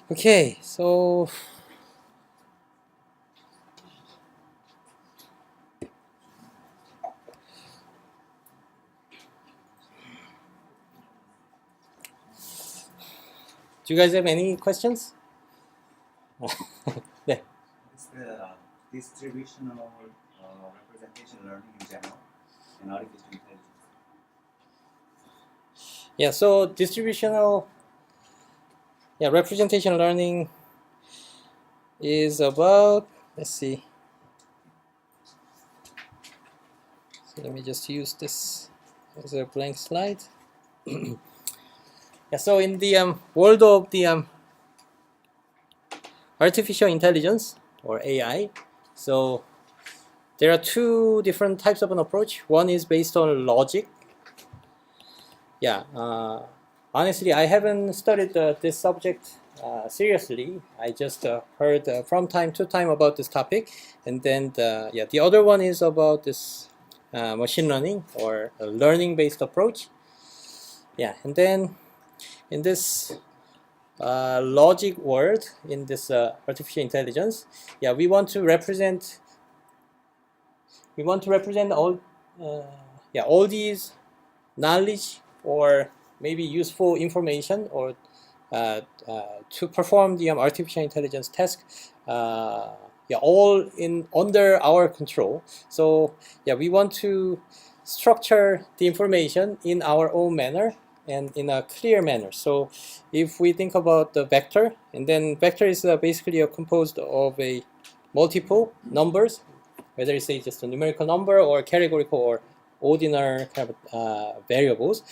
Okay, so do you guys have any questions? Yeah. It's the distributional representation learning in general and artificial intelligence. Yeah, so distributional representation learning is about, let's see. So let me just use this as a blank slide. Yeah, so in the world of the artificial intelligence or AI, so there are two different types of an approach. One is based on logic. Yeah, honestly, I haven't studied this subject seriously. I just heard from time to time about this topic, and then the other one is about this machine learning or a learning-based approach. Yeah, and then in this logic world, in this artificial intelligence, yeah, we want to represent all these knowledge or maybe useful information or to perform the artificial intelligence task, all in under our control. So yeah, we want to structure the information in our own manner and in a clear manner. So if we think about the vector, and then vector is basically composed of a multiple numbers, whether it's just a numerical number or categorical or ordinary kind of variables.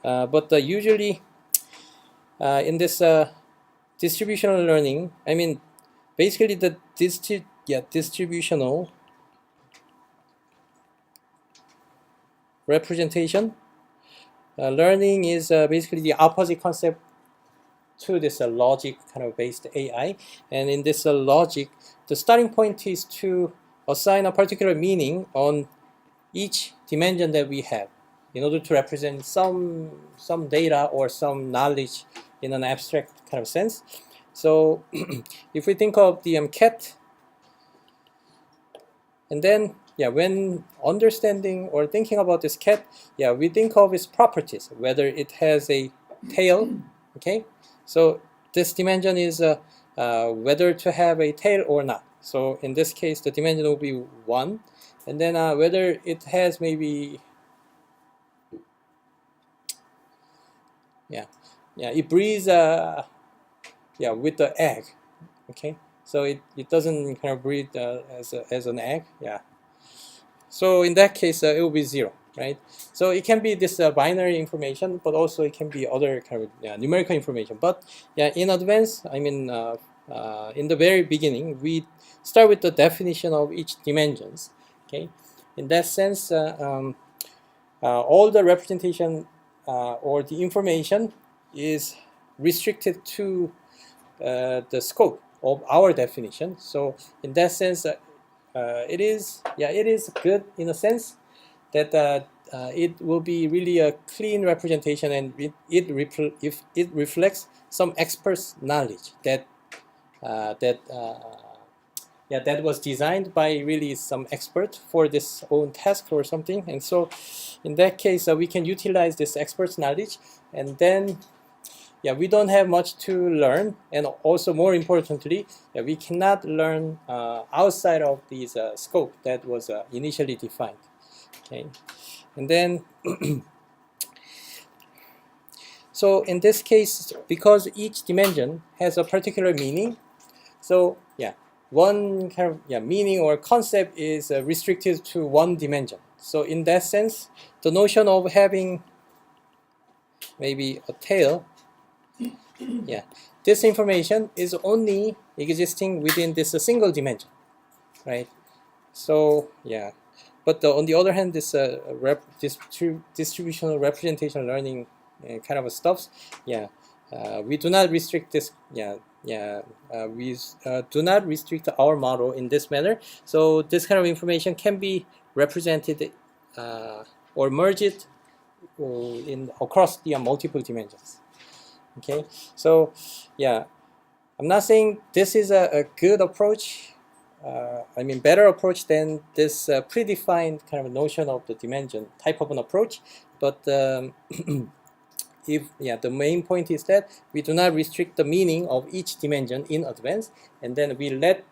But usually in this distributional learning, I mean, basically the distributional representation learning is basically the opposite concept to this logic kind of based AI. And in this logic, the starting point is to assign a particular meaning on each dimension that we have in order to represent some data or some knowledge in an abstract kind of sense. So if we think of the cat, and then when understanding or thinking about this cat, we think of its properties, whether it has a tail. Okay, so this dimension is whether to have a tail or not. So in this case, the dimension will be 1, and then whether it has maybe it breeds with the egg. Okay, so it doesn't kind of breed as an egg. So in that case, it will be 0, right? So it can be this binary information, but also it can be other kind of numerical information. But in advance, I mean, in the very beginning, we start with the definition of each dimensions. Okay, in that sense, all the representation or the information is restricted to the scope of our definition. So in that sense, it is good in a sense that it will be really a clean representation, and if it reflects some expert's knowledge that that was designed by really some expert for this own task or something. And so in that case, we can utilize this expert's knowledge, and then we don't have much to learn, and also more importantly, we cannot learn outside of this scope that was initially defined. Okay, and then so in this case, because each dimension has a particular meaning, so one kind of meaning or concept is restricted to one dimension. So in that sense, the notion of having maybe a tail, this information is only existing within this single dimension, right? So but on the other hand, this distributional representation learning kind of stuffs, we do not restrict this. We do not restrict our model in this manner. So this kind of information can be represented or merged in across the multiple dimensions. Okay, so I'm not saying this is a good approach. I mean, better approach than this predefined kind of notion of the dimension type of an approach. But the main point is that we do not restrict the meaning of each dimension in advance, and then we let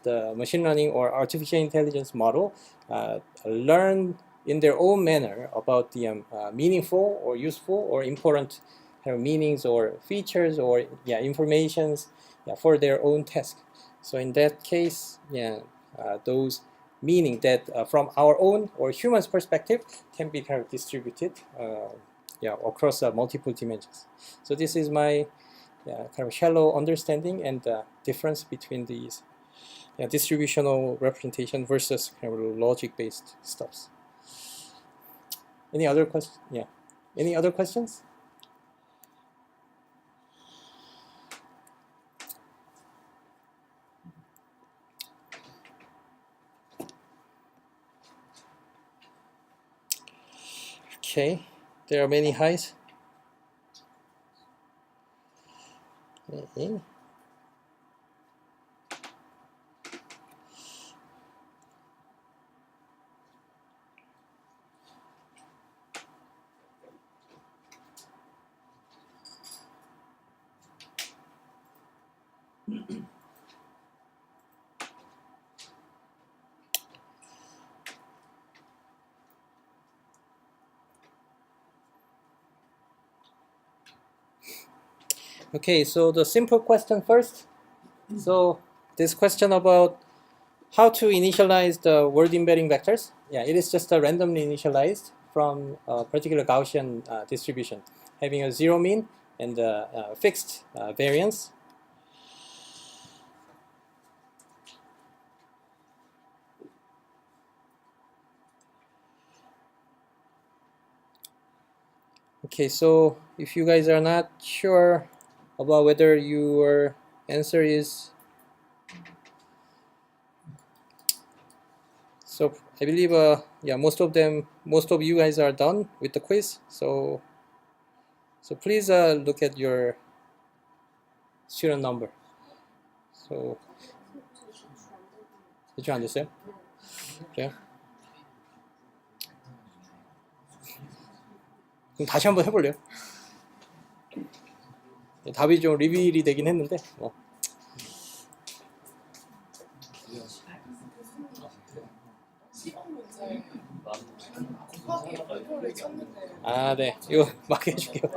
the machine learning or artificial intelligence model learn in their own manner about the meaningful or useful or important kind of meanings or features or informations for their own task. So in that case, those meaning that from our own or human's perspective can be kind of distributed across multiple dimensions. So this is my kind of shallow understanding and difference between these distributional representation versus kind of logic-based stuffs. Any other questions? Yeah. Any other questions? Okay. There are many highs. Okay. Okay, so the simple question first. So this question about how to initialize the word embedding vectors. Yeah, it is just randomly initialized from a particular Gaussian distribution, having a zero mean and a fixed variance. Okay, so if you guys are not sure about whether your answer is, so I believe most of you guys are done with the quiz. So please look at your student number. So 대충 안 됐어요? 그래요? 그럼 다시 한번 해볼래요? 답이 좀 리빌이 되긴 했는데 아, 네. 이거 막 해줄게요.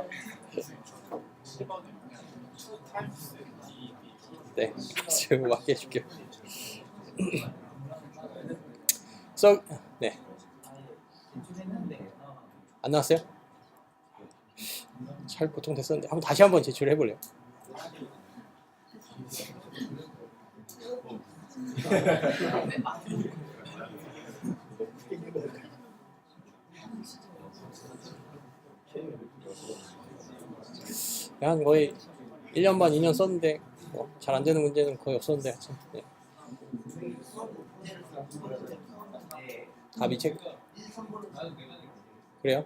네, 지금 막 해줄게요. So, 네. 안 나왔어요? 잘 보통 됐었는데 다시 한번 제출해 볼래요? 한 거의 1년 반, 2년 썼는데 잘 안 되는 문제는 거의 없었는데 네. 답이 책 그래요?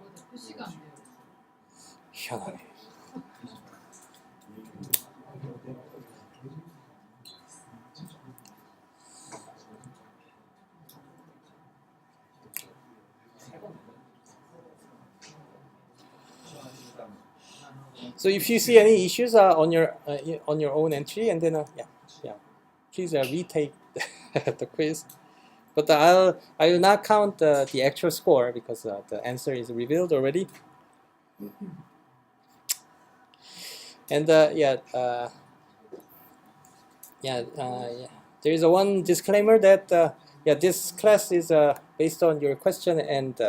희한하네. So if you see any issues on your own entry, and then please retake the quiz. But I will not count the actual score because the answer is revealed already. And there is one disclaimer that this class is based on your question and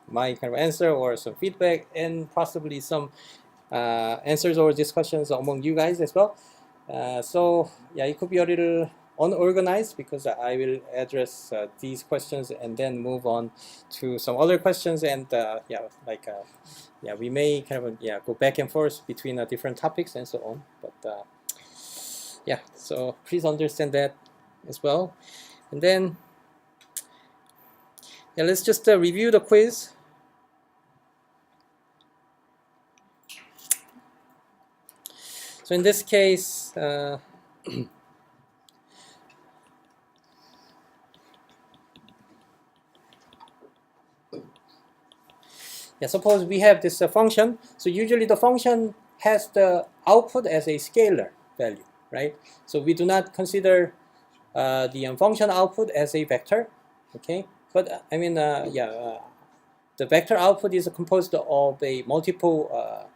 my kind of answer or some feedback and possibly some answers or discussions among you guys as well. So it could be a little unorganized because I will address these questions and then move on to some other questions and we may kind of go back and forth between different topics and so on. But so please understand that as well. And then let's just review the quiz. So in this case, Yeah, suppose we have this function. So usually the function has the output as a scalar value, right? So we do not consider the function output as a vector, okay? But I mean, the vector output is composed of a multiple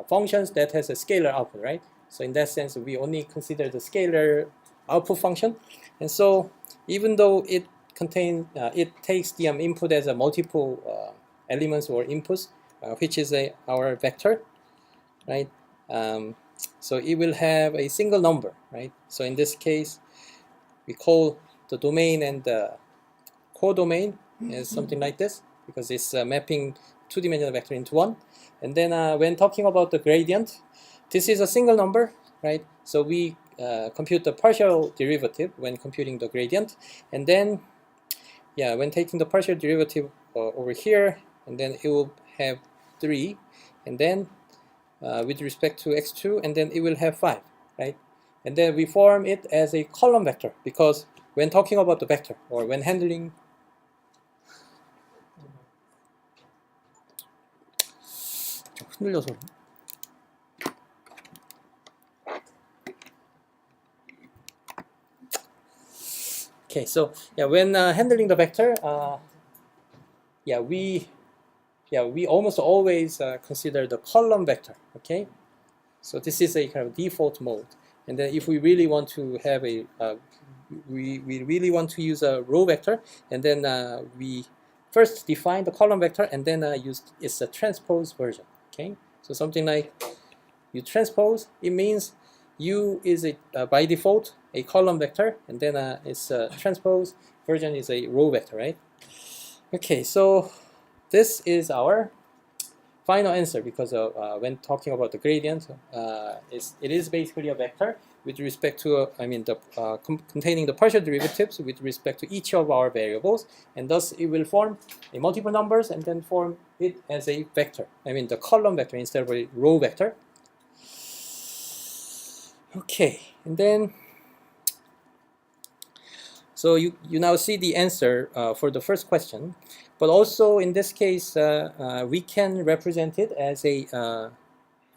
functions that has a scalar output, right? So in that sense, we only consider the scalar output function, and so even though it it takes the input as a multiple elements or inputs, which is our vector, right? So it will have a single number, right? So in this case, we call the domain and the codomain as something like this, because it's mapping two-dimensional vector into one. And then when talking about the gradient, this is a single number, right? So we compute the partial derivative when computing the gradient, and then when taking the partial derivative over here, and then it will have 3, and then with respect to x2, and then it will have 5, right? And then we form it as a column vector, because when talking about the vector, or when handling 흔들려서. Okay, so when handling the vector, we almost always consider the column vector. Okay, so this is a kind of default mode. And then if we really want to have a we really want to use a row vector, and then we first define the column vector, and then use it's a transpose version. Okay, so something like U transpose, it means U is by default a column vector, and then its transpose version is a row vector, right? Okay, so this is our final answer, because when talking about the gradient, it is basically a vector with respect to containing the partial derivatives with respect to each of our variables, and thus it will form a multiple numbers and then form it as a vector. I mean the column vector instead of a row vector. Okay, and then so you now see the answer for the first question, but also in this case we can represent it as a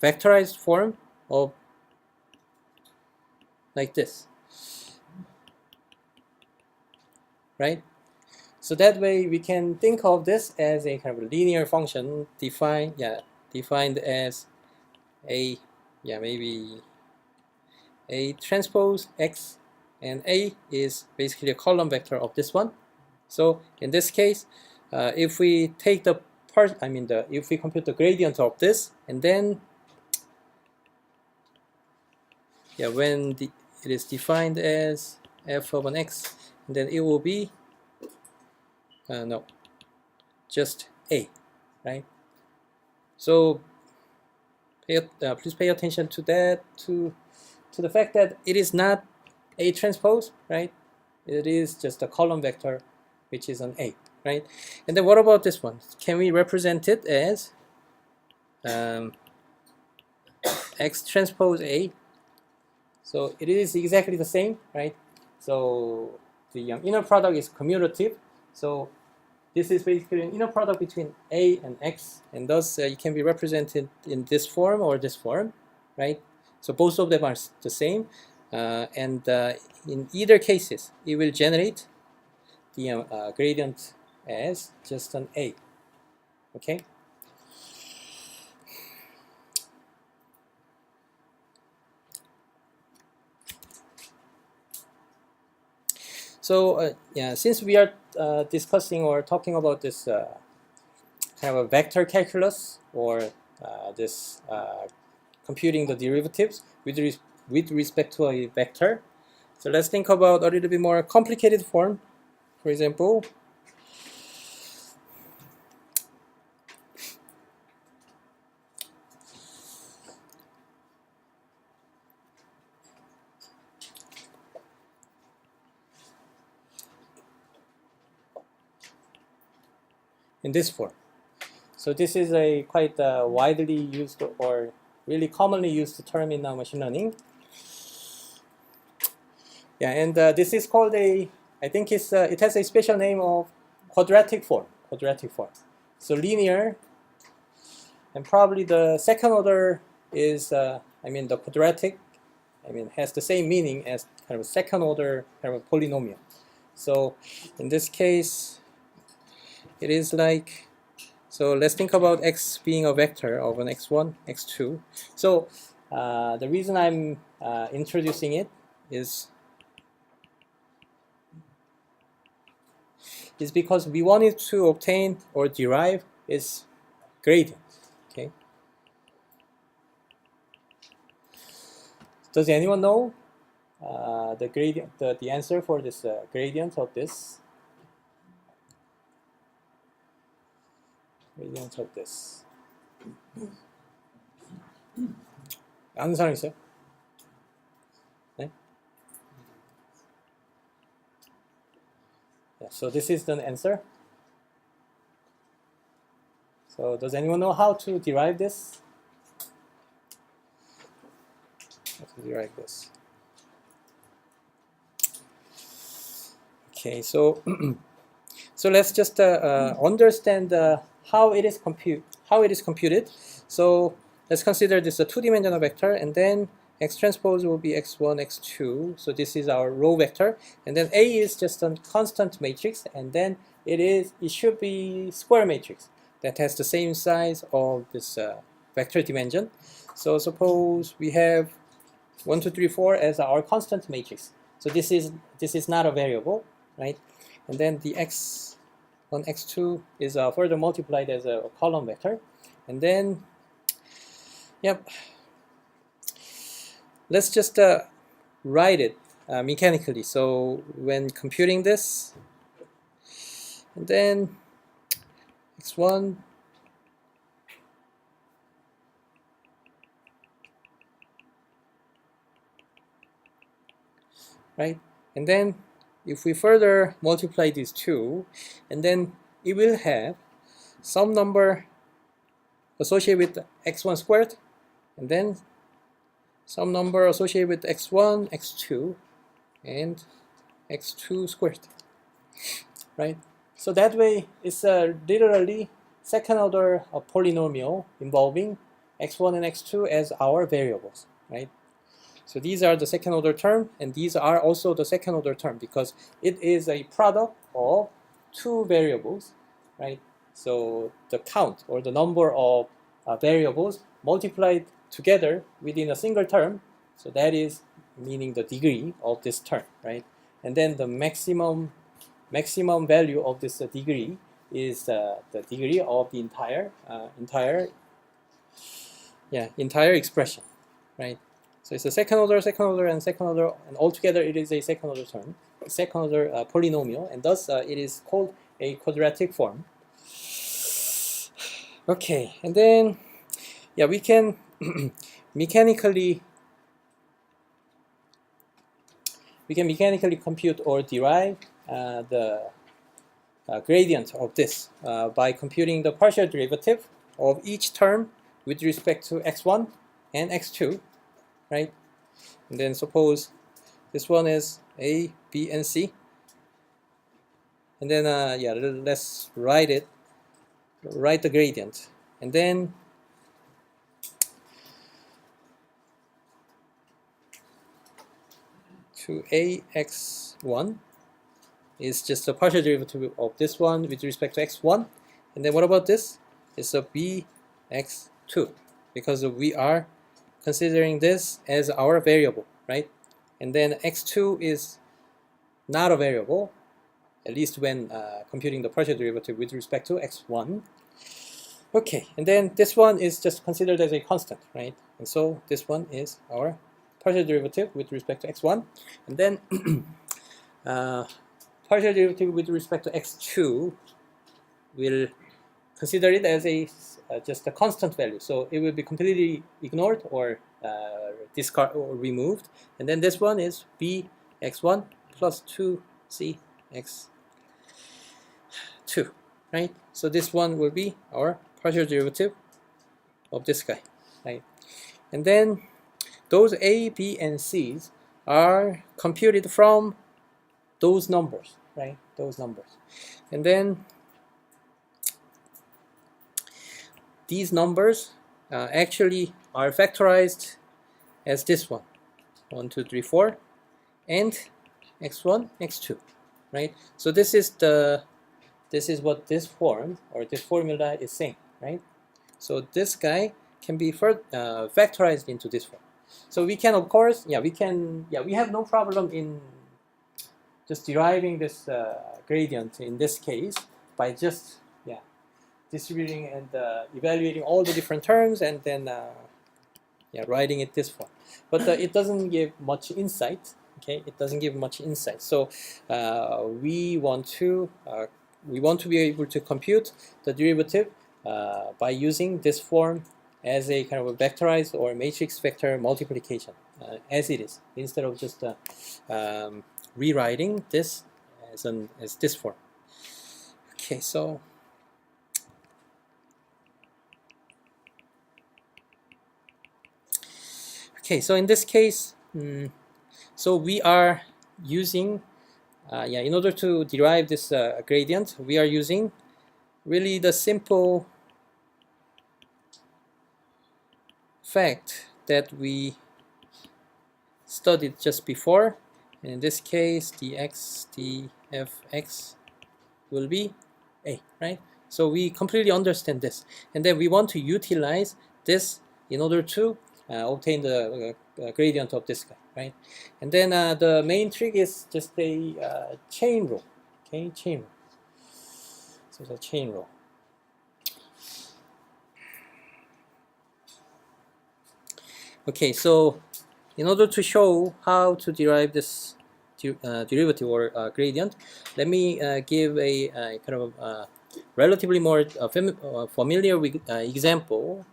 vectorized form of like this, right? So that way we can think of this as a kind of a linear function defined as a maybe a transpose x, and A is basically a column vector of this one. So in this case, if we take the part, if we compute the gradient of this, and then when it is defined as f of an x, and then it will be just A, right? So please pay attention to that, to the fact that it is not A transpose, right? It is just a column vector, which is an A, right? And then what about this one? Can we represent it as X transpose A? So it is exactly the same, right? So the inner product is commutative. So this is basically an inner product between A and X, and thus it can be represented in this form or this form, right? So both of them are the same, and in either cases, it will generate the gradient as just an A. Okay. So since we are discussing or talking about this kind of a vector calculus, or this computing the derivatives with respect to a vector, so let's think about a little bit more complicated form. For example, in this form. So this is a quite widely used or really commonly used term in machine learning. Yeah, and this is called a, I think it's it has a special name of quadratic form. Quadratic form. So linear, and probably the second order is, I mean, the quadratic, I mean, has the same meaning as kind of a second order kind of a polynomial. So in this case, it is like, so let's think about x being a vector of an x1, x2. So the reason I'm introducing it is because we wanted to obtain or derive its gradient. Okay. Does anyone know the gradient, the answer for this gradient of this? Gradient of this. 아는 사람 있어요? 네? Yeah, so this is the answer. So does anyone know how to derive this? How to derive this? Okay, so so let's just understand how it is computed. So let's consider this a two-dimensional vector, and then x transpose will be x1, x2. So this is our row vector, and then A is just a constant matrix, and then it should be square matrix that has the same size of this vector dimension. So suppose we have 1, 2, 3, 4 as our constant matrix. So this is not a variable, right? And then the x1, x2 is further multiplied as a column vector, and then yep. Let's just write it mechanically. So when computing this, and then x1 right, and then if we further multiply these two, and then it will have some number associated with x1 squared, and then some number associated with x1, x2, and x2 squared, right? So that way, it's literally second order polynomial involving x1 and x2 as our variables, right? So these are the second order term, and these are also the second order term because it is a product of two variables, right? So the count or the number of variables multiplied together within a single term, so that is meaning the degree of this term, right? And then the maximum value of this degree is the degree of the entire expression, right? So it's a second order, and altogether it is a second order term, second order polynomial, and thus it is called a quadratic form. Okay, and then yeah, we can mechanically compute or derive the gradient of this by computing the partial derivative of each term with respect to x1 and x2, right? And then suppose this one is A, B, and C, and then yeah, let's write the gradient, and then to ax1 is just a partial derivative of this one with respect to x1, and then what about this? It's a bx2 because we are considering this as our variable, right? And then x2 is not a variable, at least when computing the partial derivative with respect to x1. Okay, and then this one is just considered as a constant, right? And so this one is our partial derivative with respect to x1, and then partial derivative with respect to x2 will consider it as a just a constant value, so it will be completely ignored or discard or removed, and then this one is bx1 plus 2cx2, right? So this one will be our partial derivative of this guy, right? And then those a, b, and c's are computed from those numbers, right? Those numbers. And then these numbers actually are factorized as this one, 1, 2, 3, 4, and x1, x2, right? So this is what this form or this formula is saying, right? So this guy can be factorized into this form. So we can, of course, we have no problem in just deriving this gradient in this case by just distributing and evaluating all the different terms and then writing it this form. But it doesn't give much insight. Okay, it doesn't give much insight. So we want to be able to compute the derivative by using this form as a kind of a vectorized or matrix vector multiplication as it is, instead of just rewriting this as this form. Okay, so in this case, so we are using, in order to derive this gradient, we are using really the simple fact that we studied just before. And in this case, dx dfx will be a, right? So we completely understand this, and then we want to utilize this in order to obtain the gradient of this guy, right? And then the main trick is just a chain rule. Okay, chain rule. So it's a chain rule. Okay, so in order to show how to derive this derivative or gradient, let me give a kind of relatively more familiar example.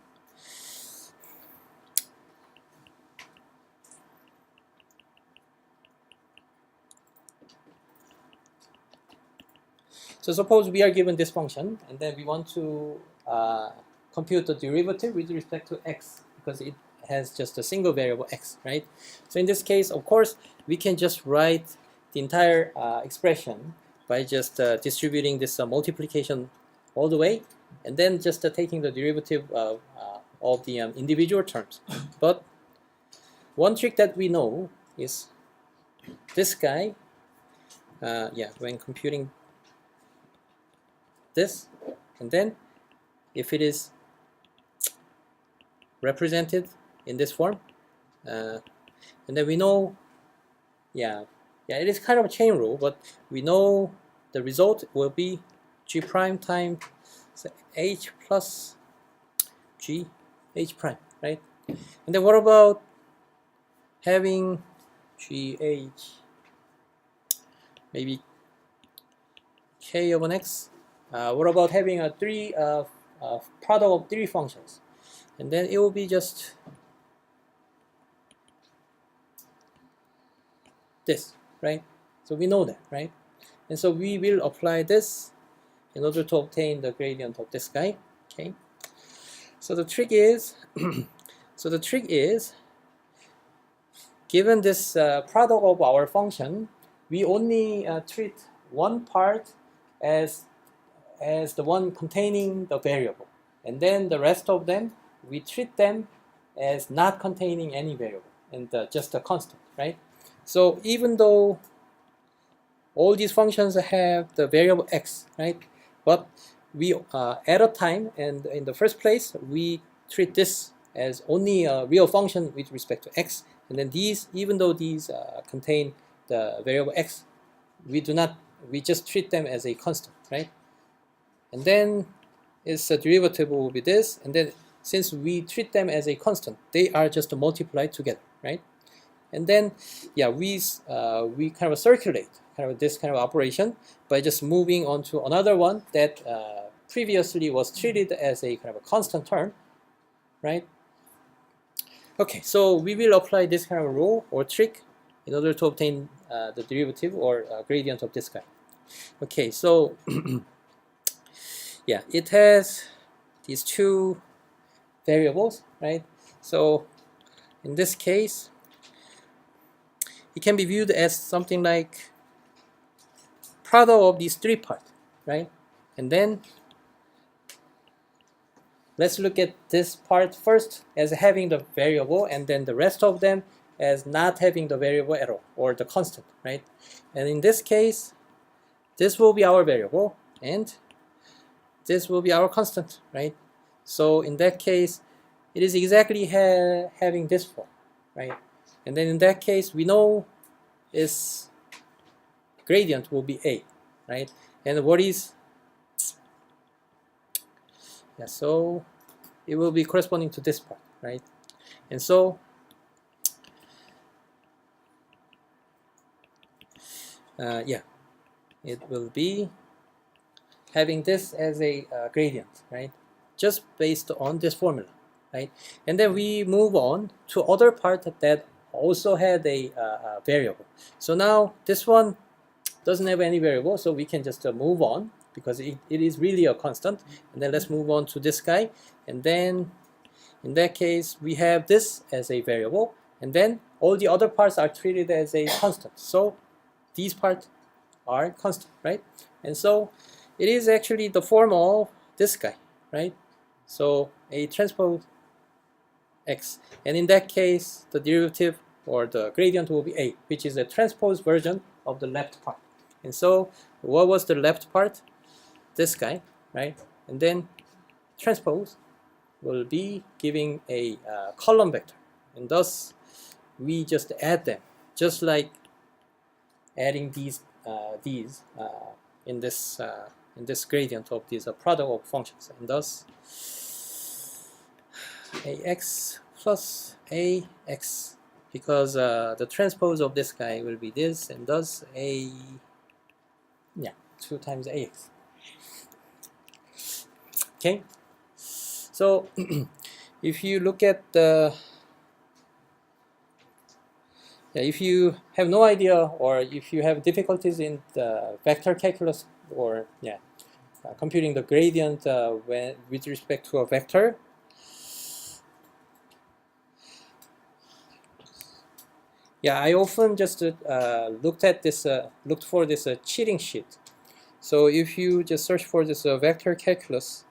So suppose we are given this function, and then we want to compute the derivative with respect to x, because it has just a single variable x, right? So in this case, of course, we can just write the entire expression by just distributing this multiplication all the way, and then just taking the derivative of the individual terms. But one trick that we know is this guy, when computing this, and then if it is represented in this form, and then we know, it is kind of a chain rule, but we know the result will be g prime times h plus g h prime, right? And then what about having gh maybe k of an x? What about having a product of three functions? And then it will be just this, right? So we know that, right? And so we will apply this in order to obtain the gradient of this guy. Okay. So the trick is, given this product of our function, we only treat one part as the one containing the variable, and then the rest of them we treat them as not containing any variable and just a constant, right? So even though all these functions have the variable x, right? But we at a time, and in the first place, we treat this as only a real function with respect to x, and then these, even though these contain the variable x, we just treat them as a constant, right? And then its derivative will be this, and then since we treat them as a constant, they are just multiplied together, right? And then we kind of circulate kind of this kind of operation by just moving on to another one that previously was treated as a kind of a constant term, right? Okay, so we will apply this kind of rule or trick in order to obtain the derivative or gradient of this guy. Okay, so it has these two variables, right? So in this case, it can be viewed as something like product of these three parts, right? And then let's look at this part first as having the variable, and then the rest of them as not having the variable at all, or the constant, right? And in this case, this will be our variable, and this will be our constant, right? So in that case, it is exactly having this form, right? And then in that case, we know its gradient will be a, right? And what is, yeah, so it will be corresponding to this part, right? And so yeah, it will be having this as a gradient, right? Just based on this formula, right? And then we move on to other part that also had a variable. So now this one doesn't have any variable, so we can just move on because it is really a constant. And then let's move on to this guy, and then in that case we have this as a variable, and then all the other parts are treated as a constant. So these parts are constant, right? And so it is actually the form of this guy, right? So a transpose x, and in that case the derivative or the gradient will be a, which is a transpose version of the left part. And so what was the left part? This guy, right? And then transpose will be giving a column vector, and thus we just add them, just like adding these in this gradient of this product of functions, and thus ax plus ax, because the transpose of this guy will be this, and thus 2 times ax. Okay, so if you look at the if you have no idea, or if you have difficulties in the vector calculus, or computing the gradient with respect to a vector, I often just looked for this cheating sheet. So if you just search for this vector calculus,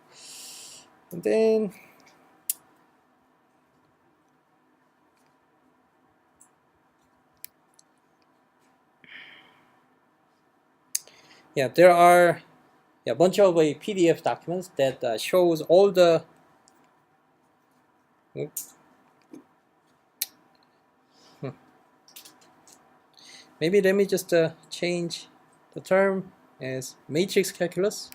and then there are a bunch of PDF documents that shows all the maybe let me just change the term as matrix calculus.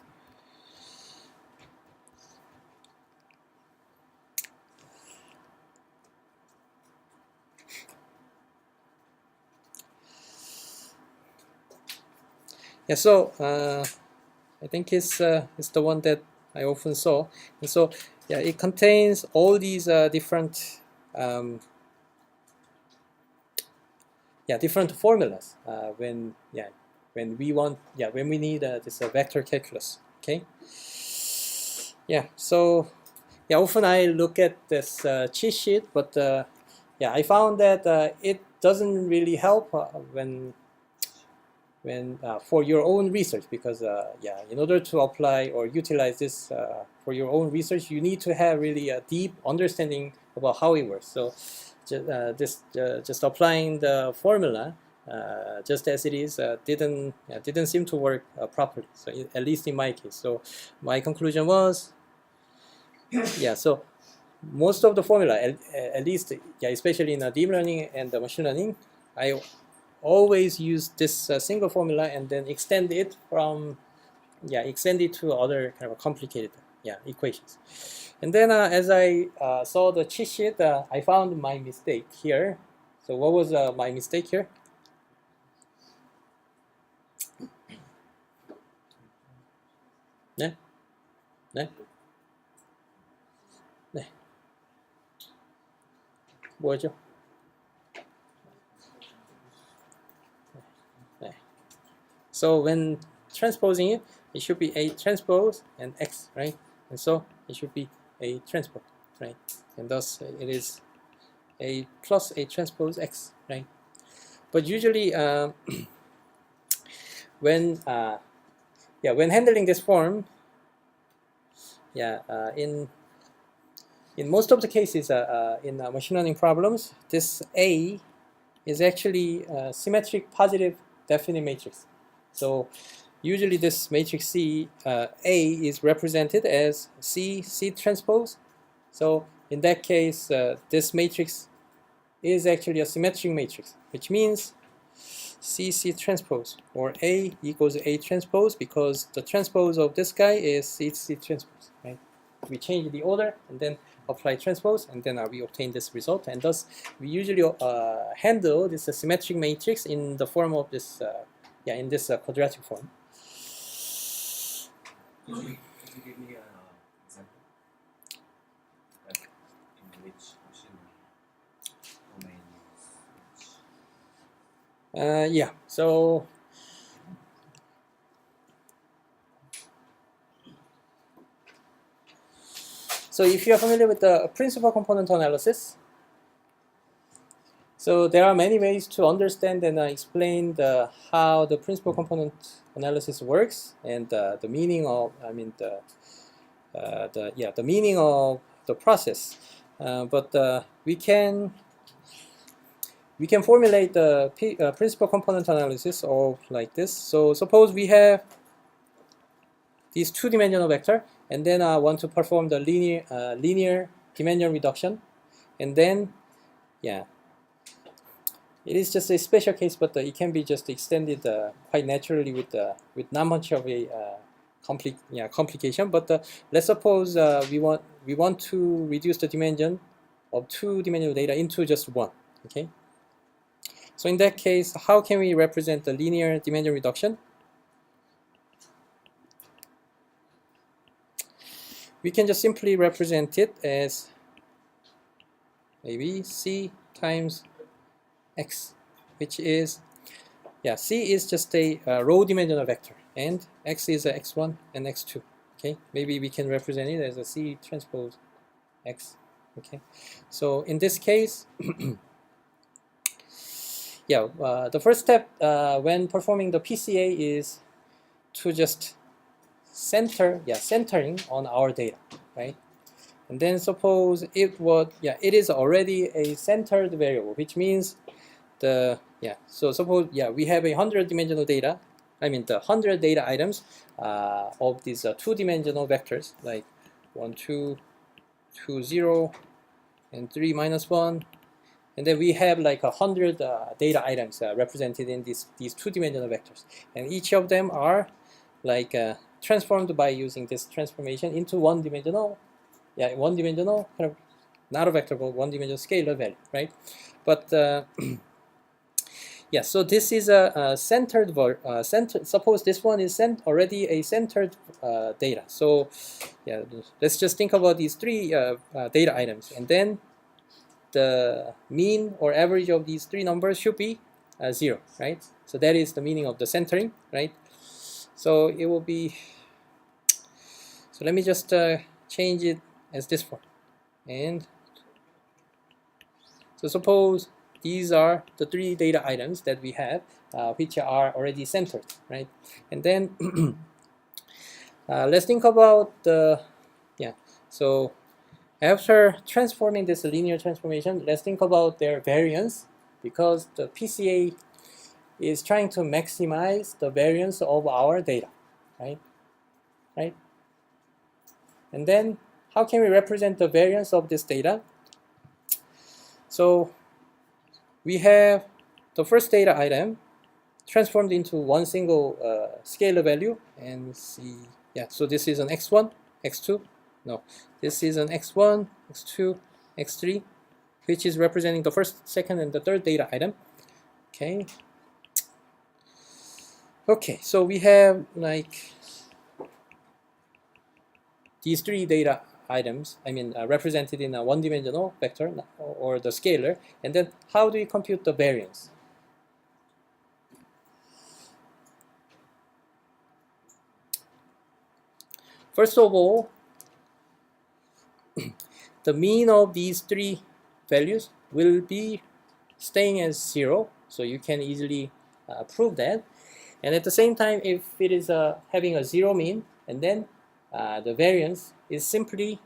So I think it's the one that I often saw, and so it contains all these different different formulas when we need this vector calculus. Okay, so often I look at this cheat sheet, but I found that it doesn't really help when for your own research, because in order to apply or utilize this for your own research, you need to have really a deep understanding about how it works. So just applying the formula just as it is didn't seem to work properly. So at least in my case. So my conclusion was so most of the formula, at least especially in deep learning and machine learning, I always use this single formula and then extend it to other kind of complicated equations. And then as I saw the cheat sheet, I found my mistake here. So what was my mistake here? 네? 네? 네. 뭐죠? 네. So when transposing it, it should be a transpose and x, right? And so it should be a transpose, right? And thus it is a plus a transpose x, right? But usually when when handling this form, in most of the cases in machine learning problems, this A is actually a symmetric positive definite matrix. So usually this matrix C A is represented as C transpose. So in that case, this matrix is actually a symmetric matrix, which means C transpose, or A equals A transpose, because the transpose of this guy is C transpose, right? We change the order and then apply transpose, and then we obtain this result. And thus, we usually handle this symmetric matrix in the form of this, in this quadratic form. Could you give me an example? Like in which machine domain Yeah, so if you are familiar with the principal component analysis, so there are many ways to understand and explain how the principal component analysis works, and the meaning of, the meaning of the process. But we can formulate the principal component analysis of like this. So suppose we have these two-dimensional vector, and then I want to perform the linear dimension reduction, and then it is just a special case, but it can be just extended quite naturally with not much of a complication. But let's suppose we want to reduce the dimension of two-dimensional data into just one. Okay. So in that case, how can we represent the linear dimension reduction? We can just simply represent it as maybe C times X, which is, C is just a row dimensional vector, and X is a X1 and X2. Okay, maybe we can represent it as a C transpose X. Okay, so in this case, the first step when performing the PCA is to just centering on our data, right? And then suppose it is already a centered variable, which means so suppose we have 100-dimensional data. I mean the 100 data items of these two-dimensional vectors, like 1, 2, 2, 0, and 3, -1. And then we have like 100 data items represented in these two-dimensional vectors, and each of them are like transformed by using this transformation into one-dimensional, one-dimensional kind of, not a vector, but one-dimensional scalar value, right? But so this is a centered suppose this one is already a centered data. So let's just think about these three data items, and then the mean or average of these three numbers should be 0, right? So that is the meaning of the centering, right? So it will be, so let me just change it as this form. And so suppose these are the three data items that we have, which are already centered, right? And then let's think about so after transforming this linear transformation, let's think about their variance, because the PCA is trying to maximize the variance of our data, right? And then how can we represent the variance of this data? So we have the first data item transformed into one single scalar value, and see, so this is an x1, x2, no, this is an x1, x2, x3, which is representing the first, second, and the third data item. Okay, so we have like these three data items, represented in a one-dimensional vector or the scalar, and then how do we compute the variance? First of all, the mean of these three values will be staying as 0. So you can easily prove that. And at the same time, if it is having a zero mean, and then the variance is simply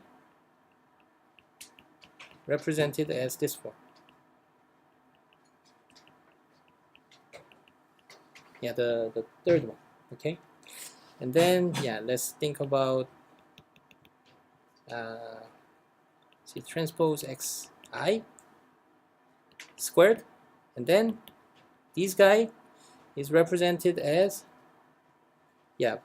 represented as this form. Yeah, the third one. Okay, and then yeah, let's think about C transpose xi squared, and then this guy is represented as, yeah,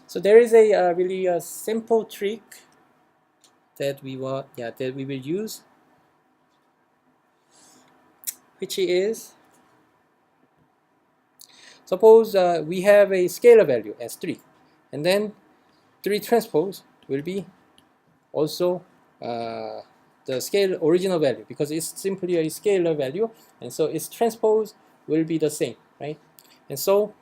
so there is a really simple trick that we want, yeah, that we will use, which is, suppose we have a scalar value as 3, and then 3 transpose will be also the scale original value, because it's simply a scalar value, and so its transpose will be the same, right? And so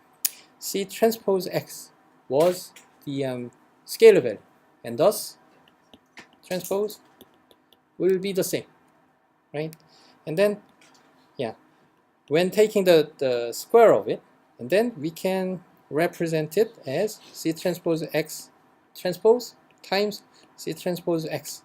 C transpose x was the scalar value, and thus transpose will be the same, right? And then, yeah, when taking the square of it, and then we can represent it as C transpose x transpose times C transpose x,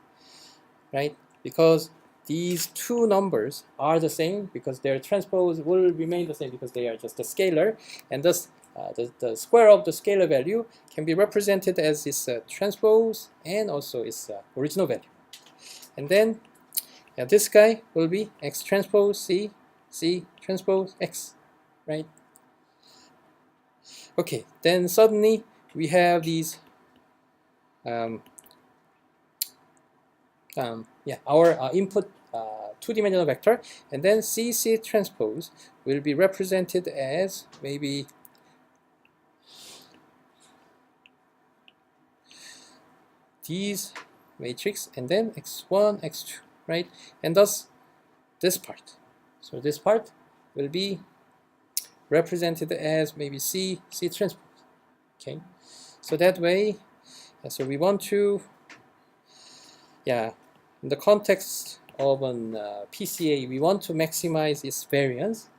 right? Because these two numbers are the same, because their transpose will remain the same because they are just a scalar, and thus the square of the scalar value can be represented as its transpose and also its original value. And then this guy will be x transpose c, c transpose x, right? Okay, then suddenly we have these our input two-dimensional vector, and then C transpose will be represented as maybe these matrix, and then x1, x2, right? And thus this part. So this part will be represented as maybe C transpose. Okay, so that way, so we want to, yeah, in the context of an PCA, we want to maximize its variance,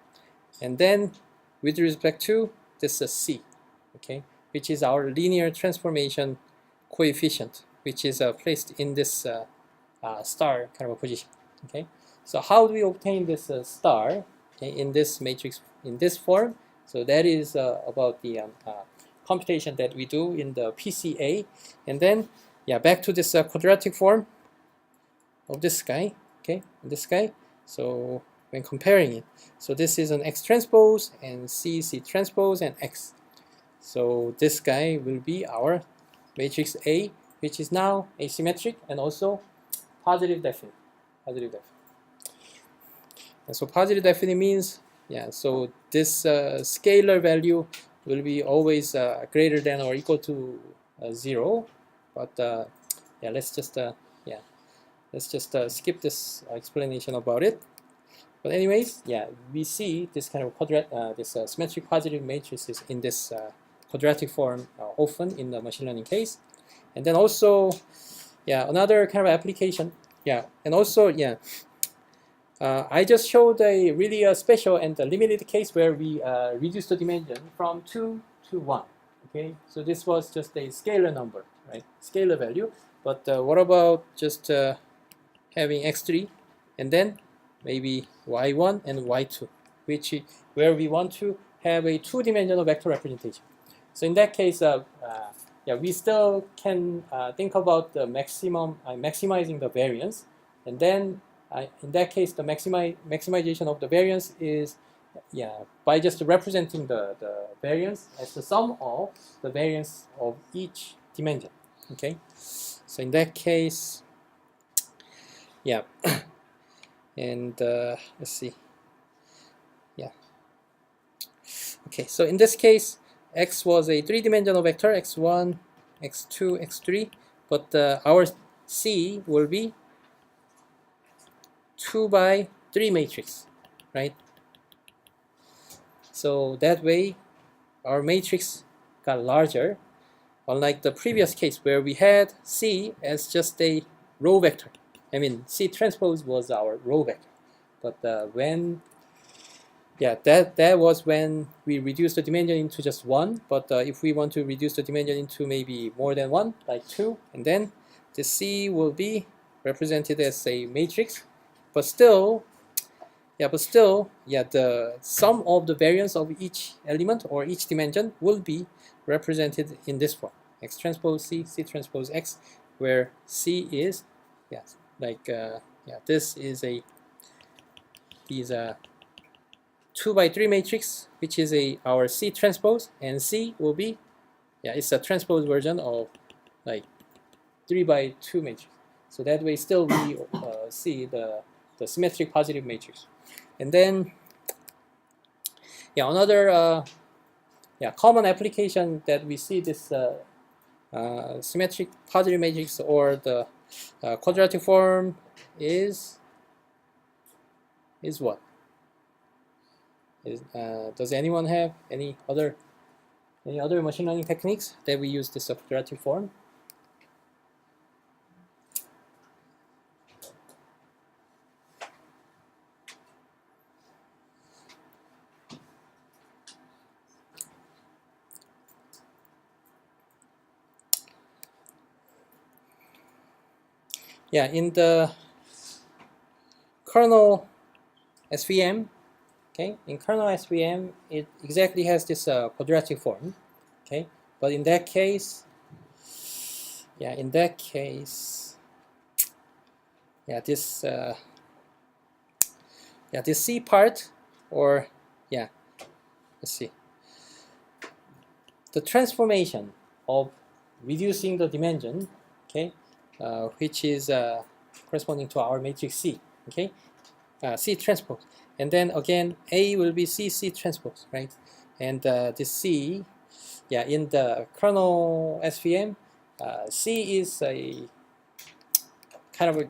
and then with respect to this C, okay, which is our linear transformation coefficient, which is placed in this star kind of a position. Okay, so how do we obtain this star, okay, in this matrix in this form? So that is about the computation that we do in the PCA, and then yeah, back to this quadratic form of this guy, okay, this guy. So when comparing it, so this is an x transpose and C transpose and x. So this guy will be our matrix A, which is now asymmetric and also positive definite. Positive definite. And so positive definite means, yeah, so this scalar value will be always greater than or equal to 0. But yeah, let's just skip this explanation about it. But anyways, yeah, we see this kind of symmetric positive matrices in this quadratic form often in the machine learning case. And then also, yeah, another kind of application, yeah, and also, yeah, I just showed a really special and limited case where we reduced the dimension from 2 to 1. Okay, so this was just a scalar number, right? Scalar value. But what about just having x3 and then maybe y1 and y2, where we want to have a two-dimensional vector representation. So in that case, yeah, we still can think about the maximizing the variance, and then in that case, the maximization of the variance is, yeah, by just representing the variance as the sum of the variance of each dimension. Okay, so in that case, yeah, and let's see, yeah, okay, so in this case, x was a three-dimensional vector, x1, x2, x3, but our C will be 2 by 3 matrix, right? So that way our matrix got larger, unlike the previous case where we had C as just a row vector. I mean, C transpose was our row vector. But when, yeah, that was when we reduced the dimension into just one. But if we want to reduce the dimension into maybe more than one, like two, and then the C will be represented as a matrix. But still, the sum of the variance of each element or each dimension will be represented in this form: X transpose C, C transpose X, where C is, this is a 2 by 3 matrix, which is our C transpose, and C will be, it's a transpose version of like 3 by 2 matrix. So that way, still we see the symmetric positive matrix. And then, another common application that we see this symmetric positive matrix or the quadratic form is what? Does anyone have any other machine learning techniques that we use this quadratic form? Yeah, in the kernel SVM, okay, in kernel SVM, it exactly has this quadratic form, okay. But in that case, this C part, or let's see, the transformation of reducing the dimension, okay, which is corresponding to our matrix C, okay, C transpose, and then again A will be C transpose, right? And this C, in the kernel SVM, C is a kind of a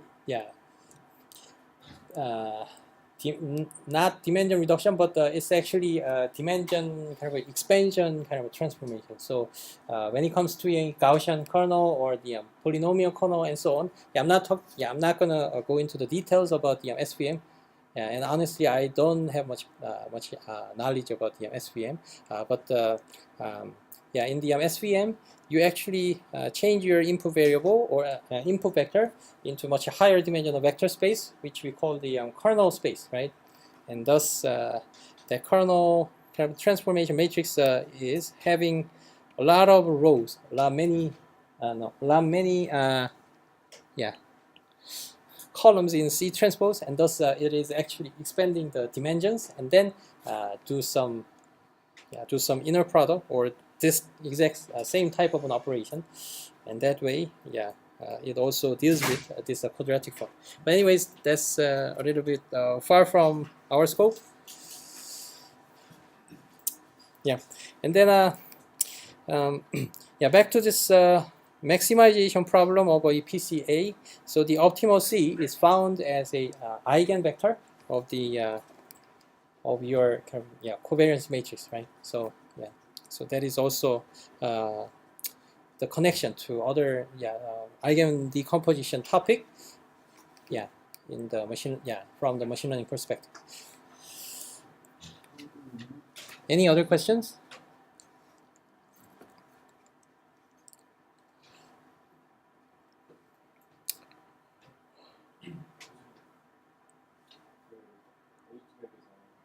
not dimension reduction, but it's actually a dimension kind of an expansion kind of a transformation. So when it comes to a Gaussian kernel or the polynomial kernel and so on, I'm not gonna go into the details about the SVM. And honestly, I don't have much knowledge about the SVM. In the SVM, you actually change your input variable or input vector into much higher dimension of vector space, which we call the kernel space, right? And thus, the kernel kind of transformation matrix is having a lot of rows, columns in C transpose, and thus it is actually expanding the dimensions, and then do some inner product or this exact same type of an operation, and that way, it also deals with this quadratic form. But anyways, that's a little bit far from our scope. And then back to this maximization problem of a PCA. So the optimal C is found as a eigenvector of the of your covariance matrix, right? So so that is also the connection to other eigen decomposition topic, in the machine, from the machine learning perspective. Any other questions?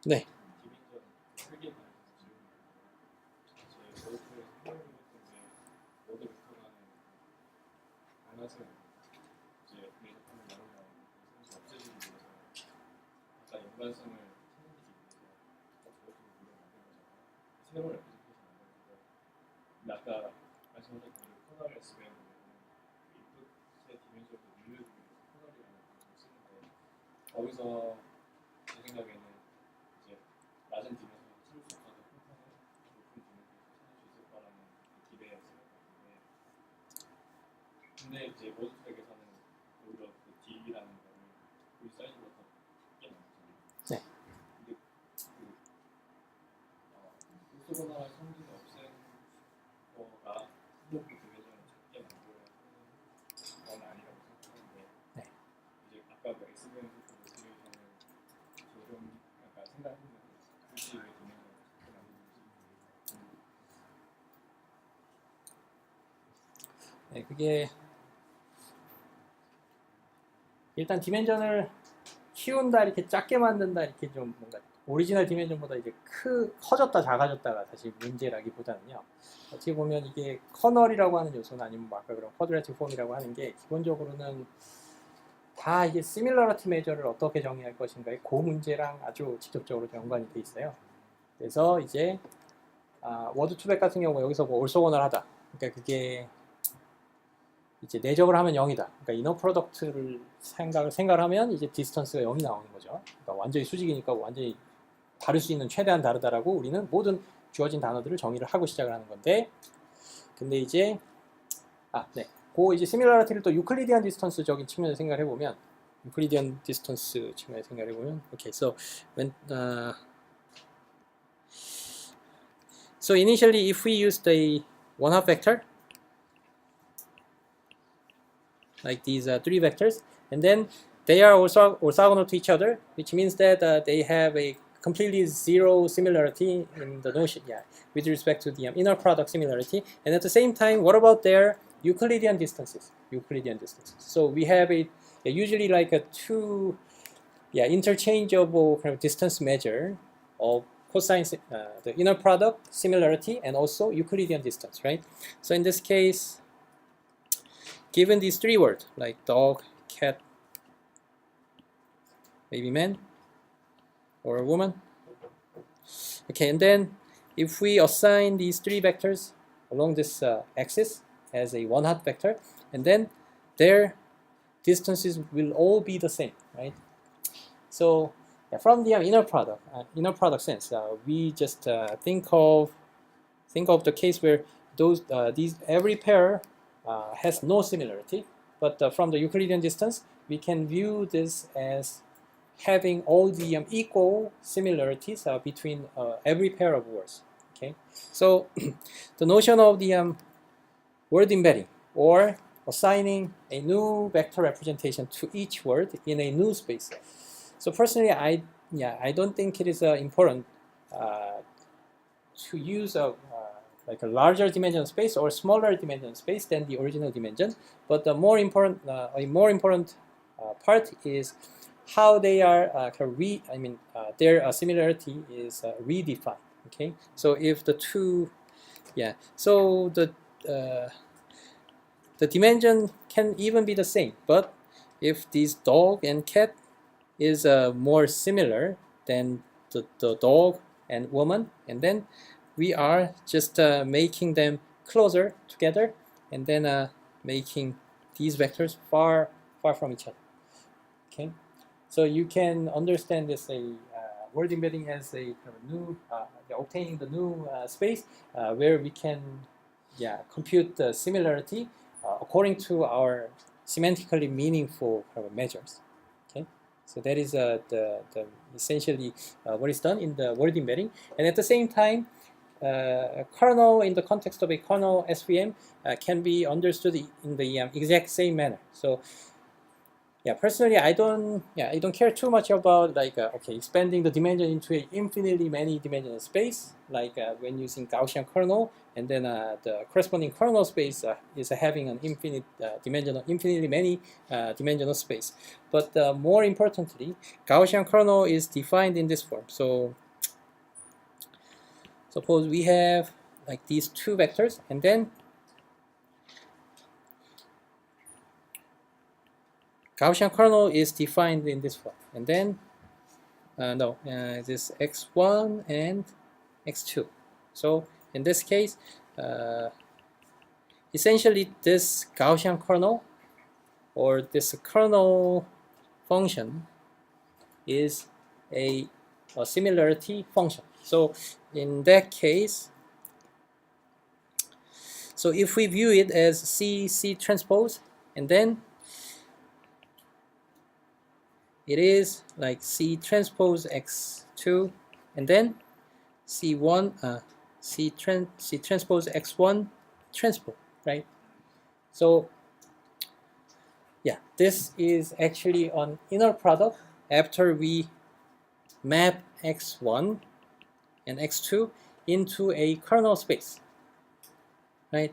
네. 아까 말씀하셨던 코너를 쓰면 인풋의 디멘션도 눌러주는 코너리라는 걸 쓰는데 거기서 제 생각에는 이제 낮은 디멘션을 찾을 수 없어서 컴퓨터는 높은 디멘션을 찾을 수 있을 거라는 기대였어요. 근데 이제 워드투벡에서는 오히려 그 D라는 거를 우리 사이즈보다 더 크게 나왔잖아요. 네. 근데 그 소소나 성질을 없앤 거가 후보부 디멘션을 작게 만들어야 하는 건 아니라고 생각하는데 이제 아까 그 S변 속도 모티베이션을 조금 약간 생각해보면 굳이 왜 디멘전을 만드는지. 네, 그게 일단 디멘전을 키운다, 이렇게 작게 만든다, 이렇게 좀 뭔가 오리지널 디멘전보다 이제 커졌다 작아졌다가 사실 문제라기보다는요. 어떻게 보면 이게 커널이라고 하는 요소는 아니면 뭐 아까 그런 쿼드라틱 폼이라고 하는 게 기본적으로는 다 이게 시밀러리티 메저를 어떻게 정의할 것인가의 그 문제랑 아주 직접적으로 연관이 돼 있어요. 그래서 이제 워드2백 같은 경우 여기서 뭐 올소원을 하다. 그러니까 그게 이제 내적을 하면 0이다. 그러니까 이너 프로덕트를 생각을 하면 이제 디스턴스가 0이 나오는 거죠. 그러니까 완전히 수직이니까 완전히 다를 수 있는 최대한 다르다라고 우리는 모든 주어진 단어들을 정의를 하고 시작을 하는 건데, 근데 이제 네. 그 이제 시밀러리티를 또 유클리디안 디스턴스적인 측면에서 생각을 해보면, 유클리디안 디스턴스 측면에서 생각을 해보면, okay, so initially if we use the one-hot vector like these three vectors, and then they are also orthogonal to each other, which means that they have a completely zero similarity in the notion, with respect to the inner product similarity. And at the same time, what about their Euclidean distances? So we have usually like a two, interchangeable kind of distance measure of cosine, the inner product similarity, and also Euclidean distance, right? So in this case, given these three words like dog, cat, maybe man or a woman, okay, and then if we assign these three vectors along this axis as a one-hot vector, and then their distances will all be the same, right? So from the inner product sense, we just think of the case where these every pair has no similarity, but from the Euclidean distance, we can view this as having all the equal similarities between every pair of words. Okay, so the notion of the word embedding, or assigning a new vector representation to each word in a new space. So personally, I don't think it is important to use like a larger dimensional space or smaller dimensional space than the original dimension. But the more important, part is how they are their similarity is redefined. Okay, so if the two, so the dimension can even be the same, but if this dog and cat is more similar than the dog and woman, and then we are just making them closer together, and then making these vectors far from each other. Okay, so you can understand this word embedding as a kind of new obtaining the new space where we can compute the similarity according to our semantically meaningful kind of measures. Okay, so that is the essentially what is done in the word embedding, and at the same time, kernel in the context of a kernel SVM can be understood in the exact same manner. So personally, I don't care too much about like expanding the dimension into an infinitely many dimensional space, like when using Gaussian kernel, and then the corresponding kernel space is having an infinitely many dimensional space. But more importantly, Gaussian kernel is defined in this form. So suppose we have like these two vectors, and then Gaussian kernel is defined in this form, and then this x1 and x2. So in this case, essentially this Gaussian kernel or this kernel function is a similarity function. So in that case, so if we view it as C transpose, and then it is like C transpose x2, and then C1 C transpose x1 transpose, right? So yeah, this is actually an inner product after we map x1 and x2 into a kernel space, right?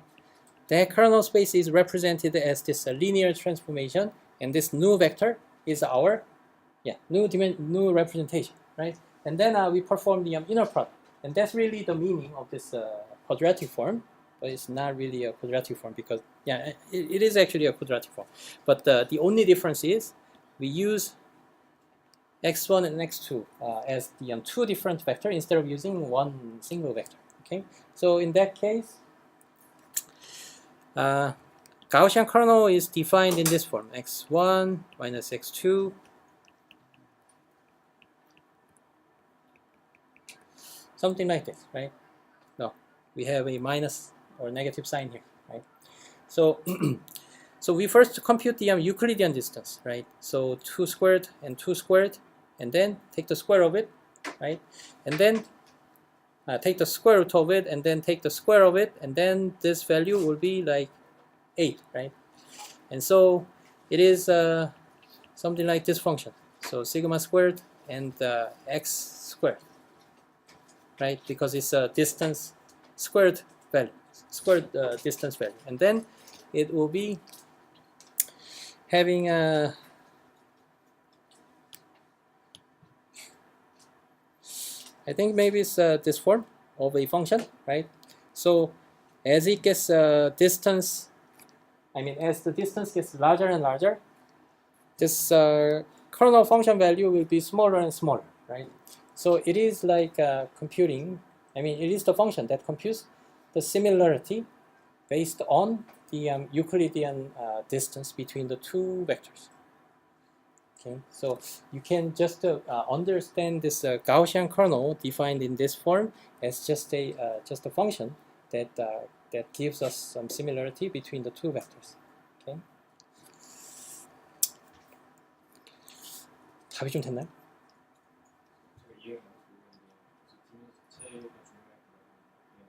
That kernel space is represented as this linear transformation, and this new vector is our new representation, right? And then we perform the inner product, and that's really the meaning of this quadratic form. But it's not really a quadratic form because it is actually a quadratic form. But the only difference is we use x1 and x2 as the two different vectors instead of using one single vector. Okay, so in that case, Gaussian kernel is defined in this form: x1 minus x2 something like this, right? No, we have a minus or negative sign here, right? So so we first compute the Euclidean distance, right? So 2 squared and 2 squared, and then take the square of it, right? And then take the square root of it, and then take the square of it, and then this value will be like 8, right? And so it is something like this function. So sigma squared and x squared, right? Because it's a distance squared value, squared distance value, and then it will be having a I think maybe it's this form of a function, right? So as it gets distance, as the distance gets larger and larger, this kernel function value will be smaller and smaller, right? So it is like computing. It is the function that computes the similarity based on the Euclidean distance between the two vectors. Okay, so you can just understand this Gaussian kernel defined in this form as just a function that that gives us some similarity between the two vectors. Okay. 답이 좀 됐나요? 제가 이해가 안 되는데 디멘션 자체가 중요한 거라고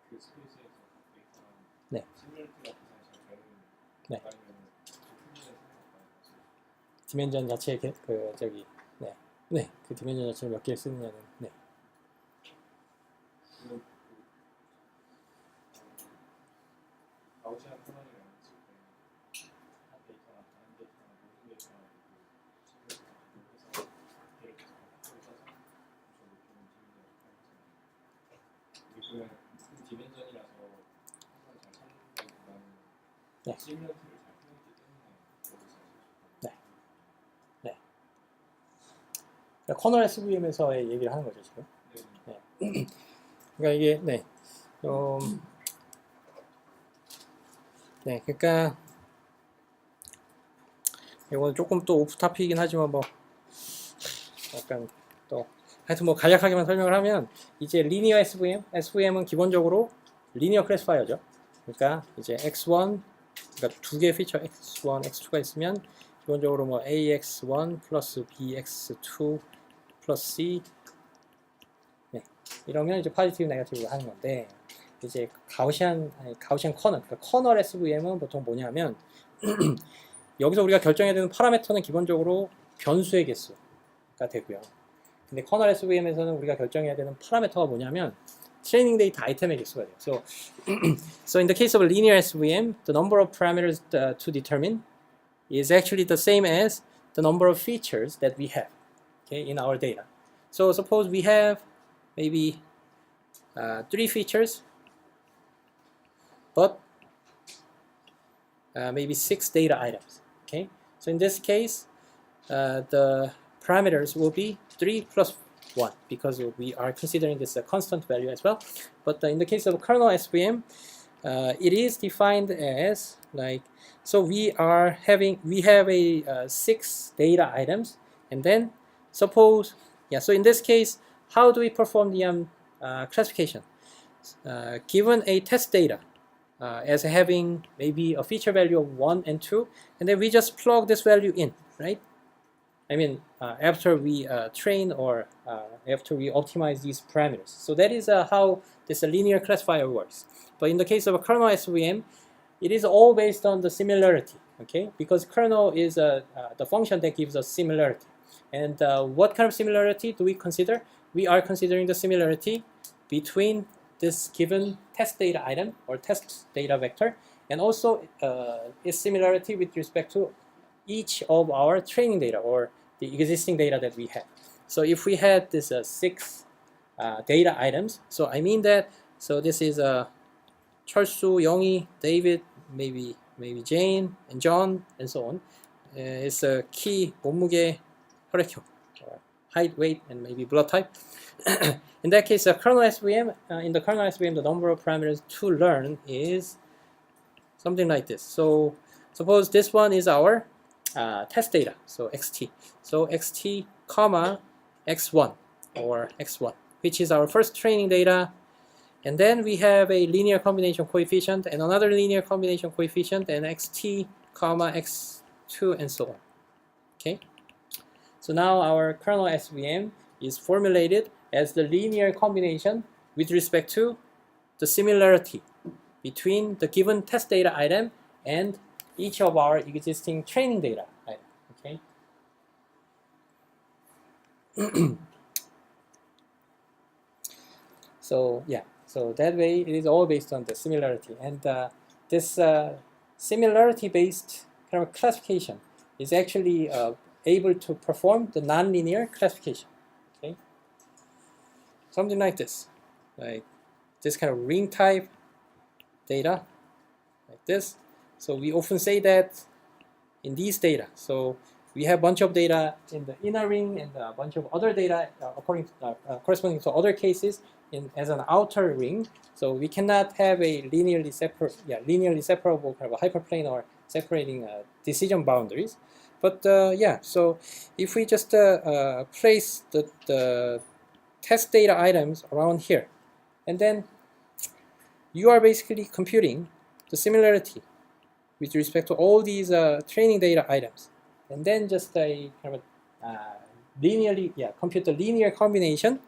그 스페이스에서 데이터랑 네. 시뮬레이트가 가장 잘 되는 네. 아니면 디멘전 자체의 그 디멘전 자체를 몇 개 쓰느냐는 가우시안 커널이라는 한 데이터랑 다른 데이터랑 모든 데이터랑 시뮬레이트해서 데이터를 계속 바꾸고 써서 좀 높이는 디멘전이라서 항상 잘 찾는다기보다는 시뮬레이트를 잘 풀었기 때문에 커널 SVM에서의 얘기를 하는 거죠 지금. 네. 그러니까 이게 그러니까 이건 조금 또 오프 토픽이긴 하지만 뭐 약간 또 하여튼 뭐 간략하게만 설명을 하면 이제 리니어 SVM은 기본적으로 리니어 클래시파이어죠. 그러니까 이제 x1 그러니까 두 개의 피처 x1, x2가 있으면 기본적으로 뭐 ax1 플러스 bx2 플러스 c 이러면 이제 포지티브 네거티브를 하는 건데 이제 가우시안 커널, 그러니까 커널 SVM은 보통 뭐냐면 여기서 우리가 결정해야 되는 파라미터는 기본적으로 변수의 개수가 되고요. 근데 커널 SVM에서는 우리가 결정해야 되는 파라미터가 뭐냐면 트레이닝 데이터 아이템의 개수가 돼요. So in the case of a linear SVM, the number of parameters to determine is actually the same as the number of features that we have, okay, in our data. So suppose we have maybe 3 features, but maybe 6 data items. Okay, so in this case, the parameters will be 3 plus 1 because we are considering this a constant value as well. But in the case of kernel SVM, it is defined as like, so we have a 6 data items, and then suppose so in this case, how do we perform the classification? Given a test data as having maybe a feature value of 1 and 2, and then we just plug this value in, right? After we train or after we optimize these parameters. So that is how this linear classifier works. But in the case of a kernel SVM, it is all based on the similarity. okay? Because kernel is the function that gives us similarity. And what kind of similarity do we consider? We are considering the similarity between this given test data item or test data vector, and also its similarity with respect to each of our training data or the existing data that we have. So if we had this 6 data items, so I mean that, so this is 철수, 영희, David, maybe Jane and John and so on. It's a key, 몸무게, 혈액형, or height, weight, and maybe blood type. In that case, kernel SVM, in the kernel SVM, the number of parameters to learn is something like this. So suppose this one is our test data, so xt. So xt, comma, x1 or x1, which is our first training data. And then we have a linear combination coefficient and another linear combination coefficient and xt, comma, x2 and so on. Okay. So now our kernel SVM is formulated as the linear combination with respect to the similarity between the given test data item and each of our existing training data item. Okay. So yeah, so that way it is all based on the similarity, and this similarity-based kind of classification is actually able to perform the nonlinear classification. Okay, something like this kind of ring type data, like this. So we often say that in these data, so we have a bunch of data in the inner ring and a bunch of other data according to, corresponding to other cases as an outer ring. So we cannot have a linearly separable kind of a hyperplane or separating decision boundaries. But yeah, so if we just place the test data items around here, and then you are basically computing the similarity with respect to all these training data items, and then just a kind of compute the linear combination